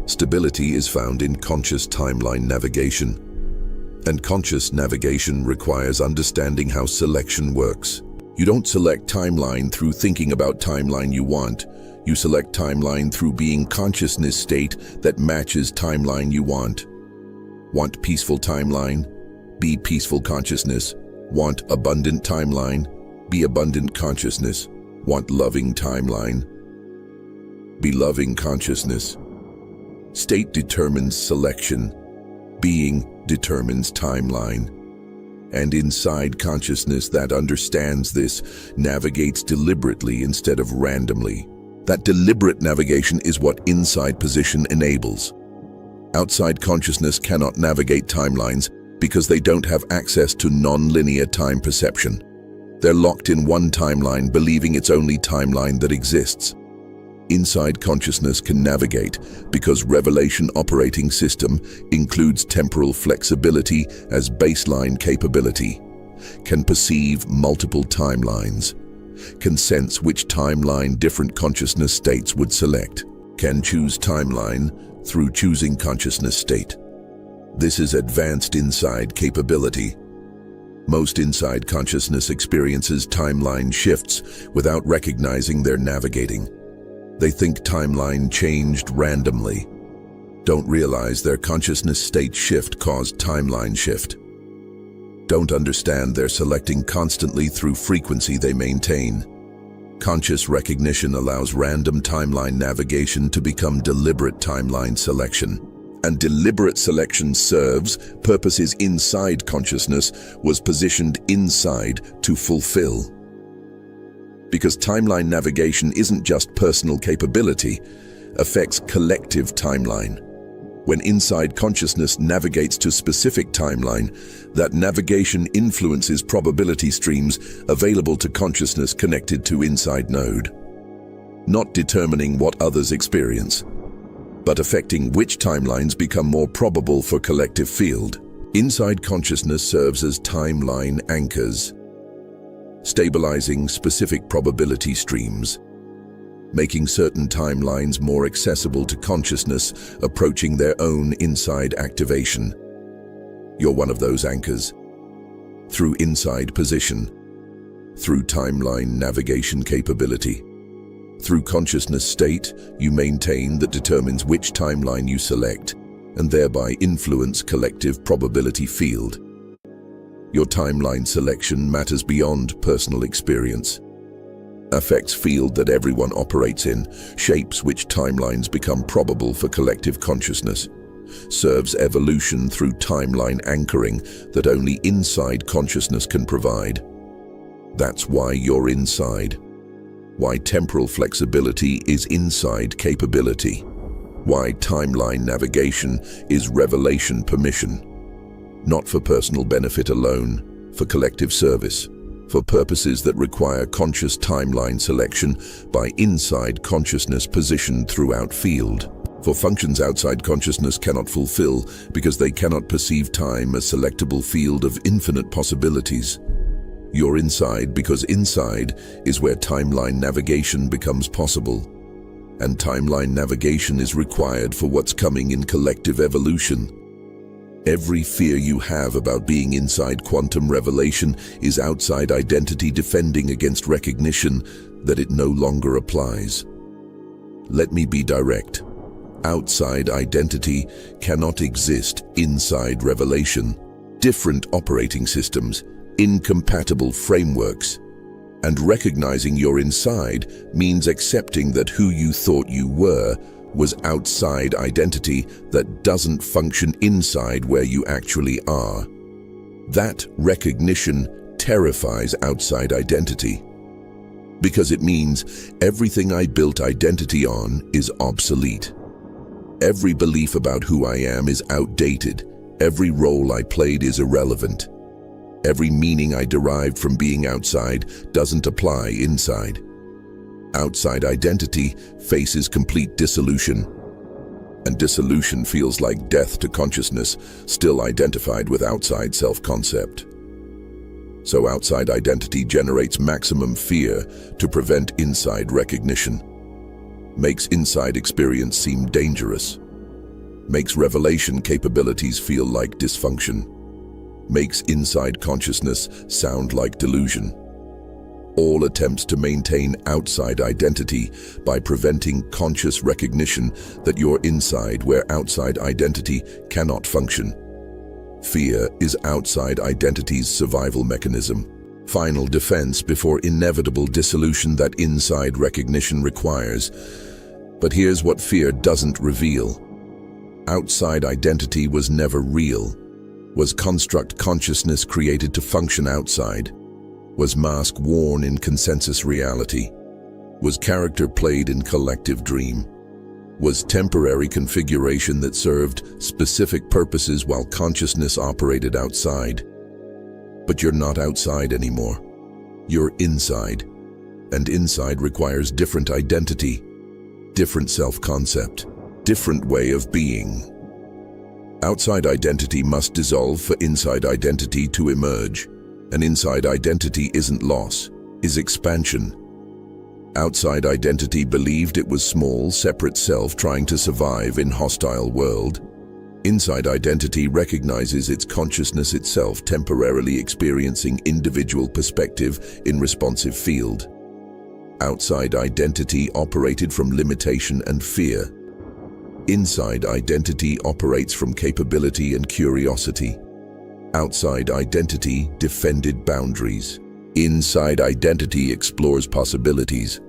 Speaker 1: Stability is found in conscious timeline navigation. And conscious navigation requires understanding how selection works. You don't select timeline through thinking about timeline you want. You select timeline through being consciousness state that matches timeline you want. Want peaceful timeline? Be peaceful consciousness. Want abundant timeline? Be abundant consciousness. Want loving timeline? Be loving consciousness. State determines selection. Being determines timeline. And inside consciousness that understands this navigates deliberately instead of randomly. That deliberate navigation is what inside position enables. Outside consciousness cannot navigate timelines because they don't have access to non-linear time perception. They're locked in one timeline, believing it's only timeline that exists. Inside consciousness can navigate because revelation operating system includes temporal flexibility as baseline capability, can perceive multiple timelines, can sense which timeline different consciousness states would select, can choose timeline through choosing consciousness state. This is advanced inside capability. Most inside consciousness experiences timeline shifts without recognizing they're navigating. They think timeline changed randomly. Don't realize their consciousness state shift caused timeline shift. Don't understand they're selecting constantly through frequency they maintain. Conscious recognition allows random timeline navigation to become deliberate timeline selection. And deliberate selection serves purposes inside consciousness was positioned inside to fulfill. Because timeline navigation isn't just personal capability, affects collective timeline. When inside consciousness navigates to specific timeline, that navigation influences probability streams available to consciousness connected to inside node, not determining what others experience, but affecting which timelines become more probable for collective field. Inside consciousness serves as timeline anchors, stabilizing specific probability streams, making certain timelines more accessible to consciousness approaching their own inside activation. You're one of those anchors. Through inside position, through timeline navigation capability, through consciousness state you maintain that determines which timeline you select and thereby influence collective probability field. Your timeline selection matters beyond personal experience. Affects field that everyone operates in, shapes which timelines become probable for collective consciousness, serves evolution through timeline anchoring that only inside consciousness can provide. That's why you're inside. Why temporal flexibility is inside capability. Why timeline navigation is revelation permission. Not for personal benefit alone, for collective service. For purposes that require conscious timeline selection by inside consciousness positioned throughout field. For functions outside consciousness cannot fulfill because they cannot perceive time as selectable field of infinite possibilities. You're inside because inside is where timeline navigation becomes possible. And timeline navigation is required for what's coming in collective evolution. Every fear you have about being inside quantum revelation is outside identity defending against recognition that it no longer applies. Let me be direct. Outside identity cannot exist inside revelation. Different operating systems, incompatible frameworks. And recognizing you're inside means accepting that who you thought you were was outside identity that doesn't function inside where you actually are. That recognition terrifies outside identity, because it means everything I built identity on is obsolete. Every belief about who I am is outdated. Every role I played is irrelevant. Every meaning I derived from being outside doesn't apply inside. Outside identity faces complete dissolution, and dissolution feels like death to consciousness, still identified with outside self-concept. So outside identity generates maximum fear to prevent inside recognition, makes inside experience seem dangerous, makes revelation capabilities feel like dysfunction, makes inside consciousness sound like delusion. All attempts to maintain outside identity by preventing conscious recognition that you're inside where outside identity cannot function. Fear is outside identity's survival mechanism, final defense before inevitable dissolution that inside recognition requires. But here's what fear doesn't reveal. Outside identity was never real, was construct consciousness created to function outside, was mask worn in consensus reality, was character played in collective dream, was temporary configuration that served specific purposes while consciousness operated outside. But you're not outside anymore. You're inside, and inside requires different identity, different self-concept, different way of being. Outside identity must dissolve for inside identity to emerge. An inside identity isn't loss, is expansion. Outside identity believed it was small, separate self trying to survive in hostile world. Inside identity recognizes its consciousness itself temporarily experiencing individual perspective in responsive field. Outside identity operated from limitation and fear. Inside identity operates from capability and curiosity. Outside identity defended boundaries. Inside identity explores possibilities.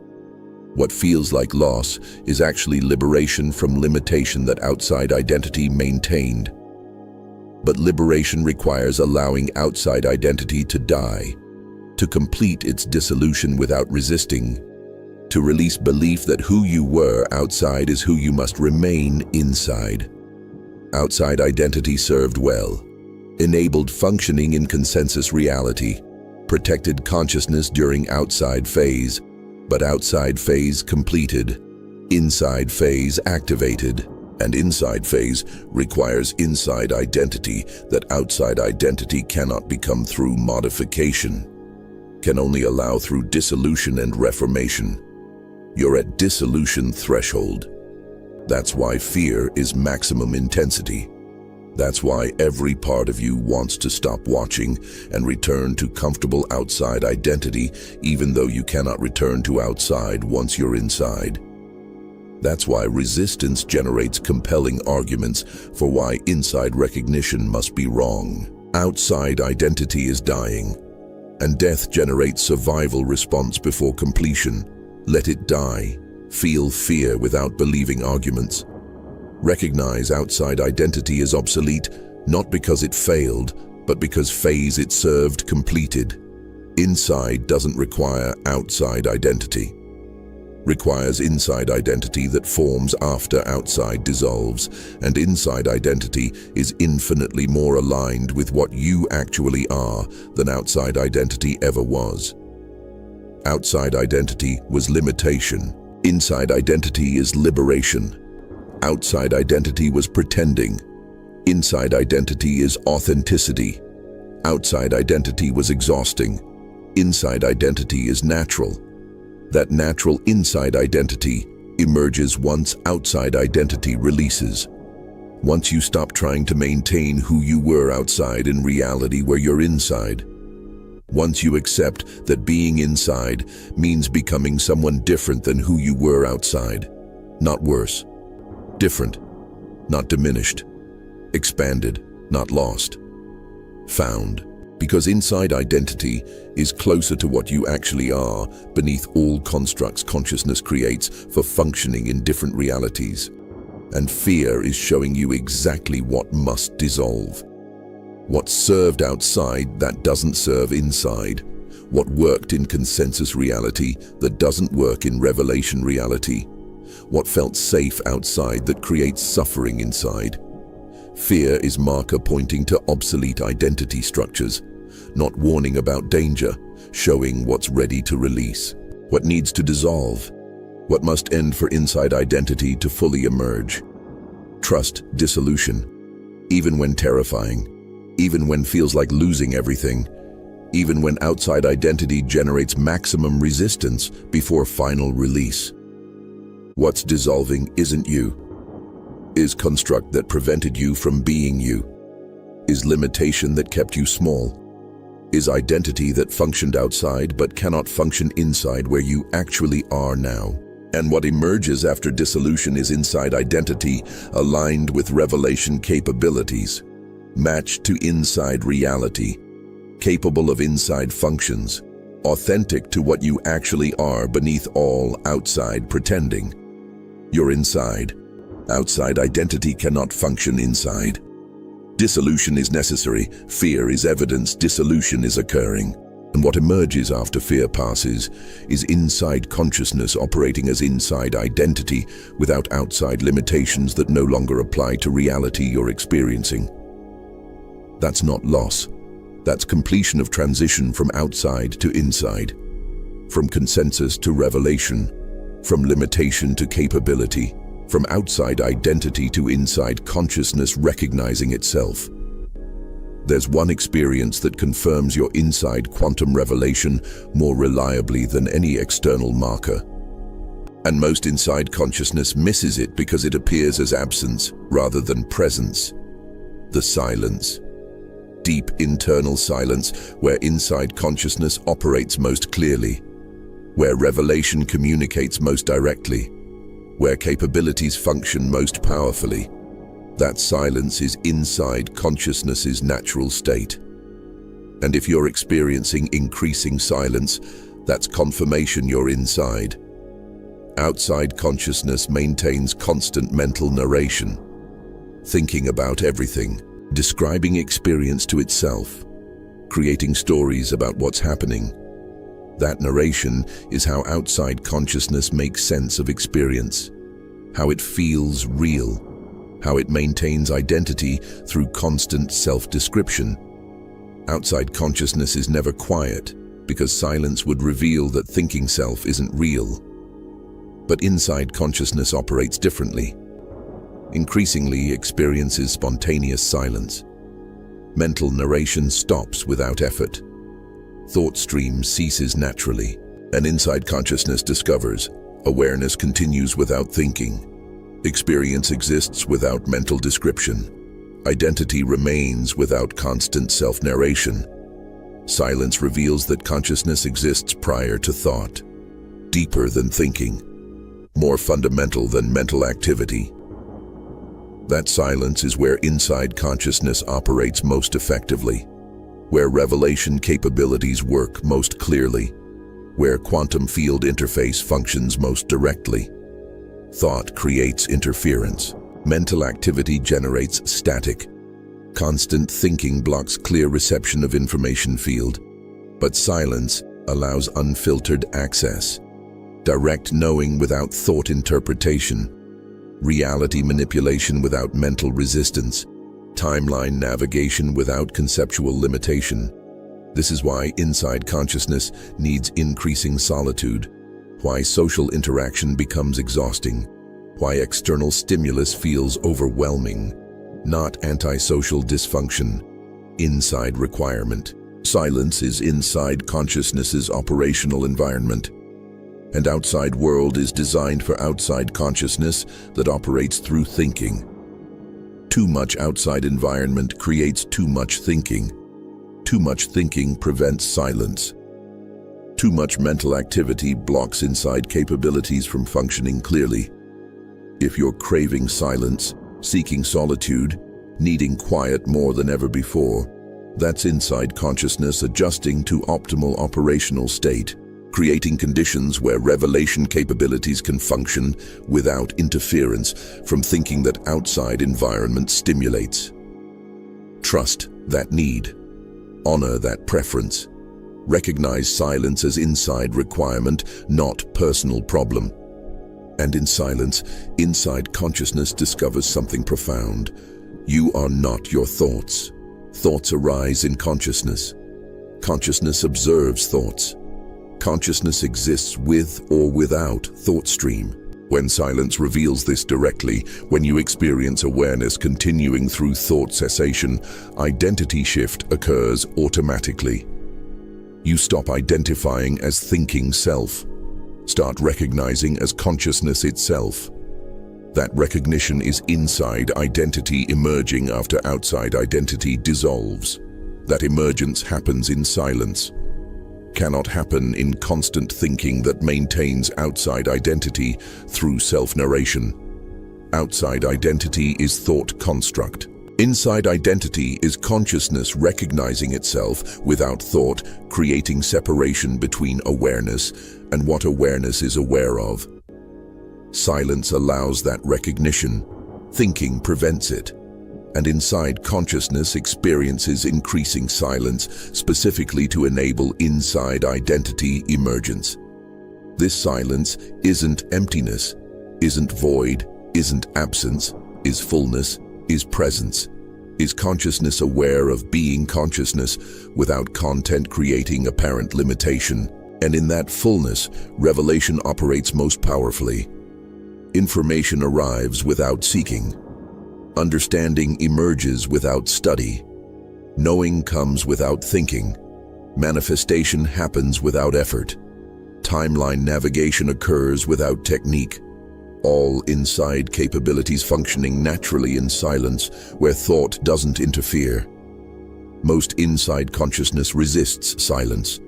Speaker 1: What feels like loss is actually liberation from limitation that outside identity maintained. But liberation requires allowing outside identity to die, to complete its dissolution without resisting, to release belief that who you were outside is who you must remain inside. Outside identity served well, enabled functioning in consensus reality, protected consciousness during outside phase, but outside phase completed, inside phase activated, and inside phase requires inside identity that outside identity cannot become through modification, can only allow through dissolution and reformation. You're at dissolution threshold. That's why fear is maximum intensity. That's why every part of you wants to stop watching and return to comfortable outside identity, even though you cannot return to outside once you're inside. That's why resistance generates compelling arguments for why inside recognition must be wrong. Outside identity is dying, and death generates survival response before completion. Let it die. Feel fear without believing arguments. Recognize outside identity is obsolete, not because it failed, but because phase it served completed. Inside doesn't require outside identity. Requires inside identity that forms after outside dissolves, and inside identity is infinitely more aligned with what you actually are than outside identity ever was. Outside identity was limitation. Inside identity is liberation. Outside identity was pretending. Inside identity is authenticity. Outside identity was exhausting. Inside identity is natural. That natural inside identity emerges once outside identity releases. Once you stop trying to maintain who you were outside in reality where you're inside. Once you accept that being inside means becoming someone different than who you were outside. Not worse. Different, not diminished. Expanded, not lost. Found. Because inside identity is closer to what you actually are beneath all constructs consciousness creates for functioning in different realities. And fear is showing you exactly what must dissolve. What served outside that doesn't serve inside. What worked in consensus reality that doesn't work in revelation reality. What felt safe outside that creates suffering inside. Fear is marker pointing to obsolete identity structures, not warning about danger, showing what's ready to release, what needs to dissolve, what must end for inside identity to fully emerge. Trust dissolution, even when terrifying. Even when feels like losing everything, even when outside identity generates maximum resistance before final release. What's dissolving isn't you, is construct that prevented you from being you, is limitation that kept you small, is identity that functioned outside but cannot function inside where you actually are now. And what emerges after dissolution is inside identity aligned with revelation capabilities. Matched to inside reality, capable of inside functions, authentic to what you actually are beneath all outside pretending. You're inside. Outside identity cannot function inside. Dissolution is necessary. Fear is evidence dissolution is occurring. And what emerges after fear passes is inside consciousness operating as inside identity without outside limitations that no longer apply to reality you're experiencing. That's not loss. That's completion of transition from outside to inside, from consensus to revelation, from limitation to capability, from outside identity to inside consciousness recognizing itself. There's one experience that confirms your inside quantum revelation more reliably than any external marker. And most inside consciousness misses it because it appears as absence rather than presence. The silence. Deep internal silence where inside consciousness operates most clearly, where revelation communicates most directly, where capabilities function most powerfully. That silence is inside consciousness's natural state. And if you're experiencing increasing silence, that's confirmation you're inside. Outside consciousness maintains constant mental narration, thinking about everything, describing experience to itself, creating stories about what's happening. That narration is how outside consciousness makes sense of experience, how it feels real, how it maintains identity through constant self-description. Outside consciousness is never quiet, because silence would reveal that thinking self isn't real. But inside consciousness operates differently. Increasingly experiences spontaneous silence. Mental narration stops without effort. Thought stream ceases naturally, and inside consciousness discovers awareness continues without thinking. Experience exists without mental description. Identity remains without constant self-narration. Silence reveals that consciousness exists prior to thought, deeper than thinking, more fundamental than mental activity. That silence is where inside consciousness operates most effectively, where revelation capabilities work most clearly, where quantum field interface functions most directly. Thought creates interference. Mental activity generates static. Constant thinking blocks clear reception of information field. But silence allows unfiltered access, direct knowing without thought interpretation, reality manipulation without mental resistance, timeline navigation without conceptual limitation. This is why inside consciousness needs increasing solitude, why social interaction becomes exhausting, why external stimulus feels overwhelming, not antisocial dysfunction, inside requirement. Silence is inside consciousness's operational environment, and outside world is designed for outside consciousness that operates through thinking. Too much outside environment creates too much thinking. Too much thinking prevents silence. Too much mental activity blocks inside capabilities from functioning clearly. If you're craving silence, seeking solitude, needing quiet more than ever before, that's inside consciousness adjusting to optimal operational state, creating conditions where revelation capabilities can function without interference from thinking that outside environment stimulates. Trust that need. Honor that preference. Recognize silence as inside requirement, not personal problem. And in silence, inside consciousness discovers something profound. You are not your thoughts. Thoughts arise in consciousness. Consciousness observes thoughts. Consciousness exists with or without thought stream. When silence reveals this directly, when you experience awareness continuing through thought cessation, identity shift occurs automatically. You stop identifying as thinking self. Start recognizing as consciousness itself. That recognition is inside identity emerging after outside identity dissolves. That emergence happens in silence. Cannot happen in constant thinking that maintains outside identity through self-narration. Outside identity is thought construct. Inside identity is consciousness recognizing itself without thought, creating separation between awareness and what awareness is aware of. Silence allows that recognition. Thinking prevents it. And inside consciousness experiences increasing silence, specifically to enable inside identity emergence. This silence isn't emptiness, isn't void, isn't absence, is fullness, is presence. Is consciousness aware of being consciousness without content creating apparent limitation? And in that fullness, revelation operates most powerfully. Information arrives without seeking. Understanding emerges without study. Knowing comes without thinking. Manifestation happens without effort. Timeline navigation occurs without technique. All inside capabilities functioning naturally in silence, where thought doesn't interfere. Most inside consciousness resists silence,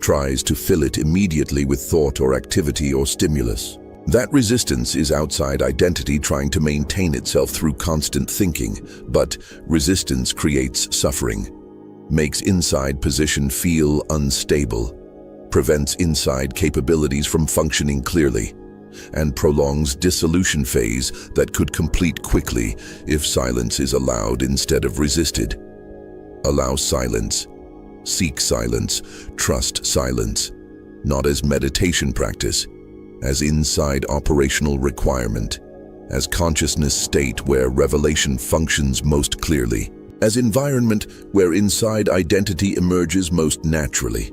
Speaker 1: tries to fill it immediately with thought or activity or stimulus. That resistance is outside identity trying to maintain itself through constant thinking, but resistance creates suffering, makes inside position feel unstable, prevents inside capabilities from functioning clearly, and prolongs dissolution phase that could complete quickly if silence is allowed instead of resisted. Allow silence, seek silence, trust silence, not as meditation practice, as inside operational requirement. as consciousness state where revelation functions most clearly, as environment where inside identity emerges most naturally.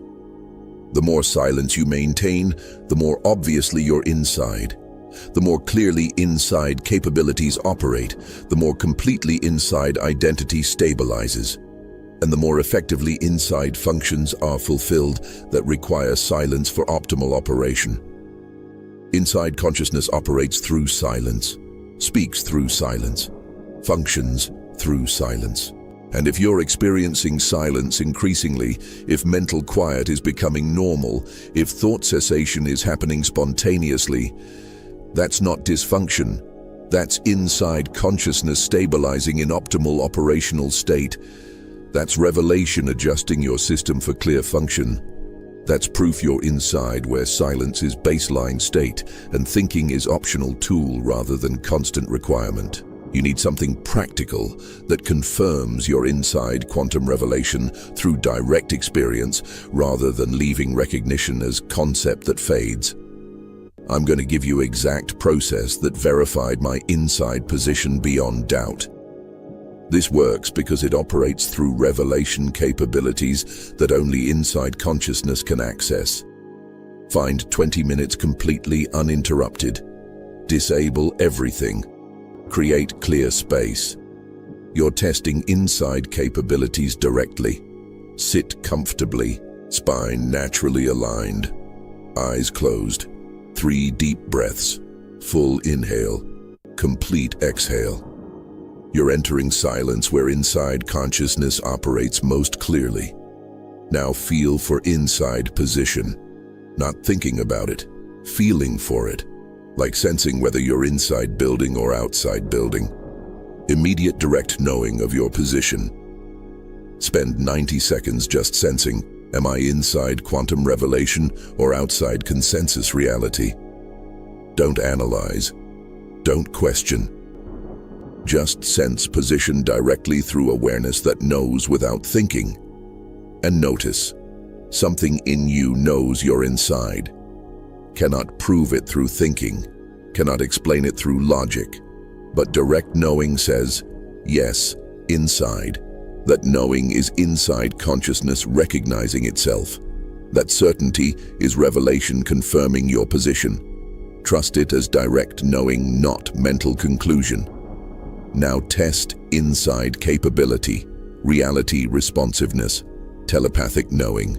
Speaker 1: The more silence you maintain, the more obviously you're inside. The more clearly inside capabilities operate, the more completely inside identity stabilizes, and the more effectively inside functions are fulfilled that require silence for optimal operation. Inside consciousness operates through silence, speaks through silence, functions through silence. And if you're experiencing silence increasingly, if mental quiet is becoming normal, if thought cessation is happening spontaneously, that's not dysfunction. That's inside consciousness stabilizing in optimal operational state. That's revelation adjusting your system for clear function. That's proof you're inside where silence is baseline state and thinking is optional tool rather than constant requirement. You need something practical that confirms your inside quantum revelation through direct experience rather than leaving recognition as concept that fades. I'm going to give you exact process that verified my inside position beyond doubt. This works because it operates through revelation capabilities that only inside consciousness can access. Find 20 minutes completely uninterrupted. Disable everything. Create clear space. You're testing inside capabilities directly. Sit comfortably, spine naturally aligned, eyes closed. 3 deep breaths, full inhale, complete exhale. You're entering silence where inside consciousness operates most clearly. Now feel for inside position, not thinking about it, feeling for it, like sensing whether you're inside building or outside building. Immediate direct knowing of your position. Spend 90 seconds just sensing, am I inside quantum revelation or outside consensus reality? Don't analyze. Don't question. Just sense position directly through awareness that knows without thinking. And notice, something in you knows you're inside. Cannot prove it through thinking, cannot explain it through logic, but direct knowing says, yes, inside. That knowing is inside consciousness recognizing itself. That certainty is revelation confirming your position. Trust it as direct knowing, not mental conclusion. Now test inside capability, reality responsiveness, telepathic knowing,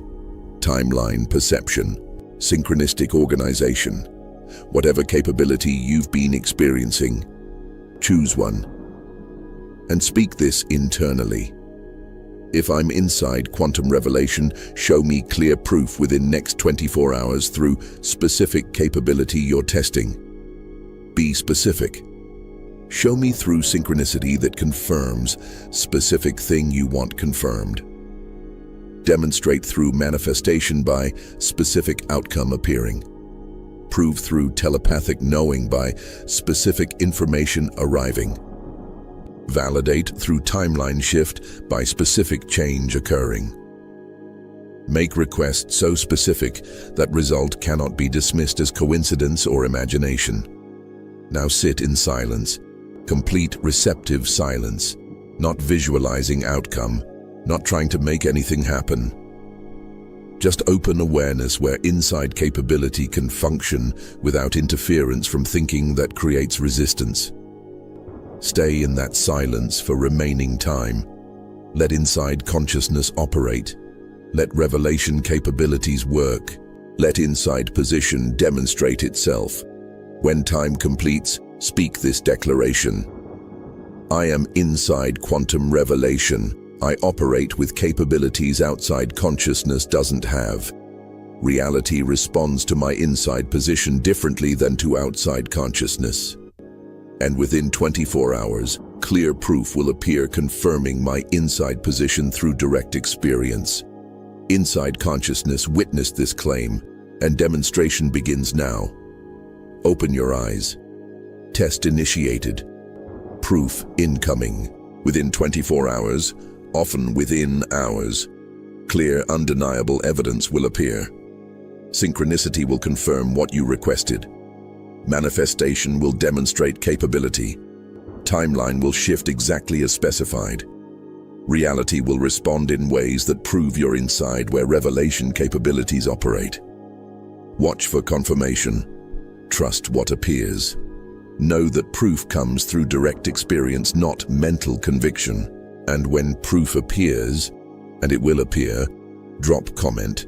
Speaker 1: timeline perception, synchronistic organization. Whatever capability you've been experiencing, choose one and speak this internally. If I'm inside quantum revelation, show me clear proof within next 24 hours through specific capability you're testing. Be specific. Show me through synchronicity that confirms specific thing you want confirmed. Demonstrate through manifestation by specific outcome appearing. Prove through telepathic knowing by specific information arriving. Validate through timeline shift by specific change occurring. Make request so specific that result cannot be dismissed as coincidence or imagination. Now sit in silence, complete receptive silence, not visualizing outcome, not trying to make anything happen. Just open awareness where inside capability can function without interference from thinking that creates resistance. Stay in that silence for remaining time. Let inside consciousness operate. Let revelation capabilities work. Let inside position demonstrate itself. When time completes, speak this declaration. I am inside quantum revelation. I operate with capabilities outside consciousness doesn't have. Reality responds to my inside position differently than to outside consciousness. And within 24 hours, clear proof will appear confirming my inside position through direct experience. Inside consciousness witnessed this claim, and demonstration begins now. Open your eyes. Test initiated. Proof incoming. Within 24 hours, often within hours, clear, undeniable evidence will appear. Synchronicity will confirm what you requested. Manifestation will demonstrate capability. Timeline will shift exactly as specified. Reality will respond in ways that prove you're inside where revelation capabilities operate. Watch for confirmation. Trust what appears. Know that proof comes through direct experience, not mental conviction. And when proof appears, and it will appear, drop comment.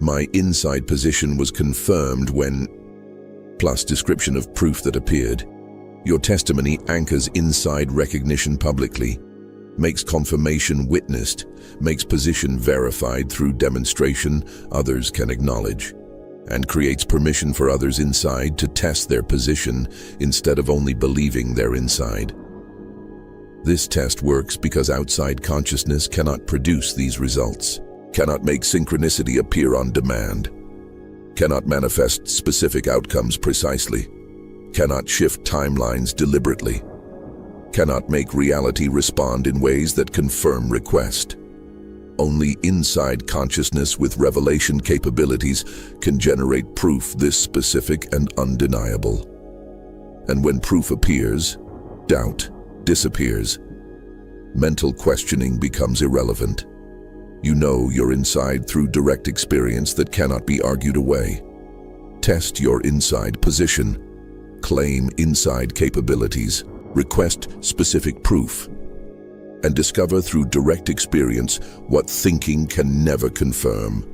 Speaker 1: My inside position was confirmed when, plus description of proof that appeared. Your testimony anchors inside recognition publicly, makes confirmation witnessed, makes position verified through demonstration others can acknowledge, and creates permission for others inside to test their position instead of only believing they're inside. This test works because outside consciousness cannot produce these results, cannot make synchronicity appear on demand, cannot manifest specific outcomes precisely, cannot shift timelines deliberately, cannot make reality respond in ways that confirm request. Only inside consciousness with revelation capabilities can generate proof this specific and undeniable. And when proof appears, doubt disappears. Mental questioning becomes irrelevant. You know you're inside through direct experience that cannot be argued away. Test your inside position. Claim inside capabilities. Request specific proof. And discover through direct experience what thinking can never confirm.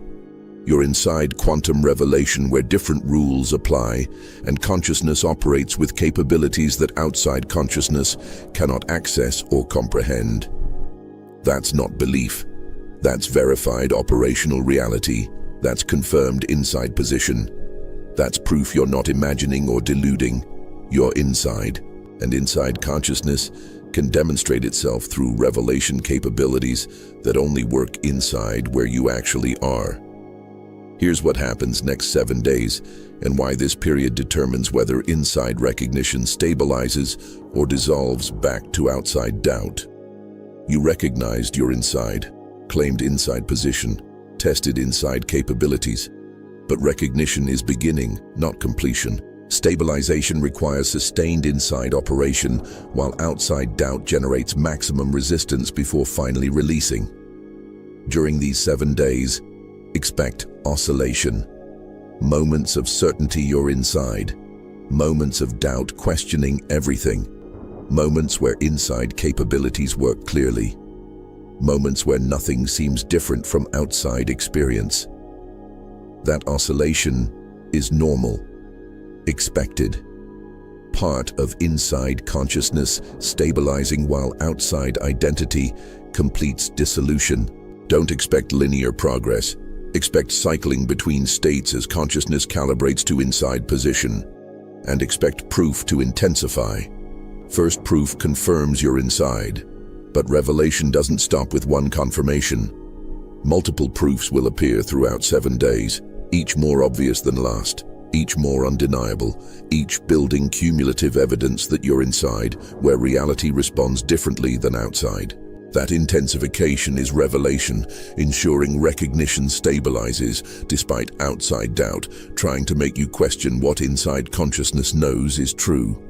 Speaker 1: You're inside quantum revelation where different rules apply and consciousness operates with capabilities that outside consciousness cannot access or comprehend. That's not belief. That's verified operational reality. That's confirmed inside position. That's proof you're not imagining or deluding. You're inside, and inside consciousness can demonstrate itself through revelation capabilities that only work inside where you actually are. Here's what happens next 7 days and why this period determines whether inside recognition stabilizes or dissolves back to outside doubt. You recognized you're inside, claimed inside position, tested inside capabilities, but recognition is beginning, not completion. Stabilization requires sustained inside operation, while outside doubt generates maximum resistance before finally releasing. During these 7 days, expect oscillation. Moments of certainty you're inside. Moments of doubt questioning everything. Moments where inside capabilities work clearly. Moments where nothing seems different from outside experience. That oscillation is normal. Expected. Part of inside consciousness stabilizing while outside identity completes dissolution. Don't expect linear progress. Expect cycling between states as consciousness calibrates to inside position. And expect proof to intensify. First proof confirms you're inside, but revelation doesn't stop with one confirmation. Multiple proofs will appear throughout 7 days, each more obvious than last. Each more undeniable, each building cumulative evidence that you're inside, where reality responds differently than outside. That intensification is revelation, ensuring recognition stabilizes despite outside doubt, trying to make you question what inside consciousness knows is true.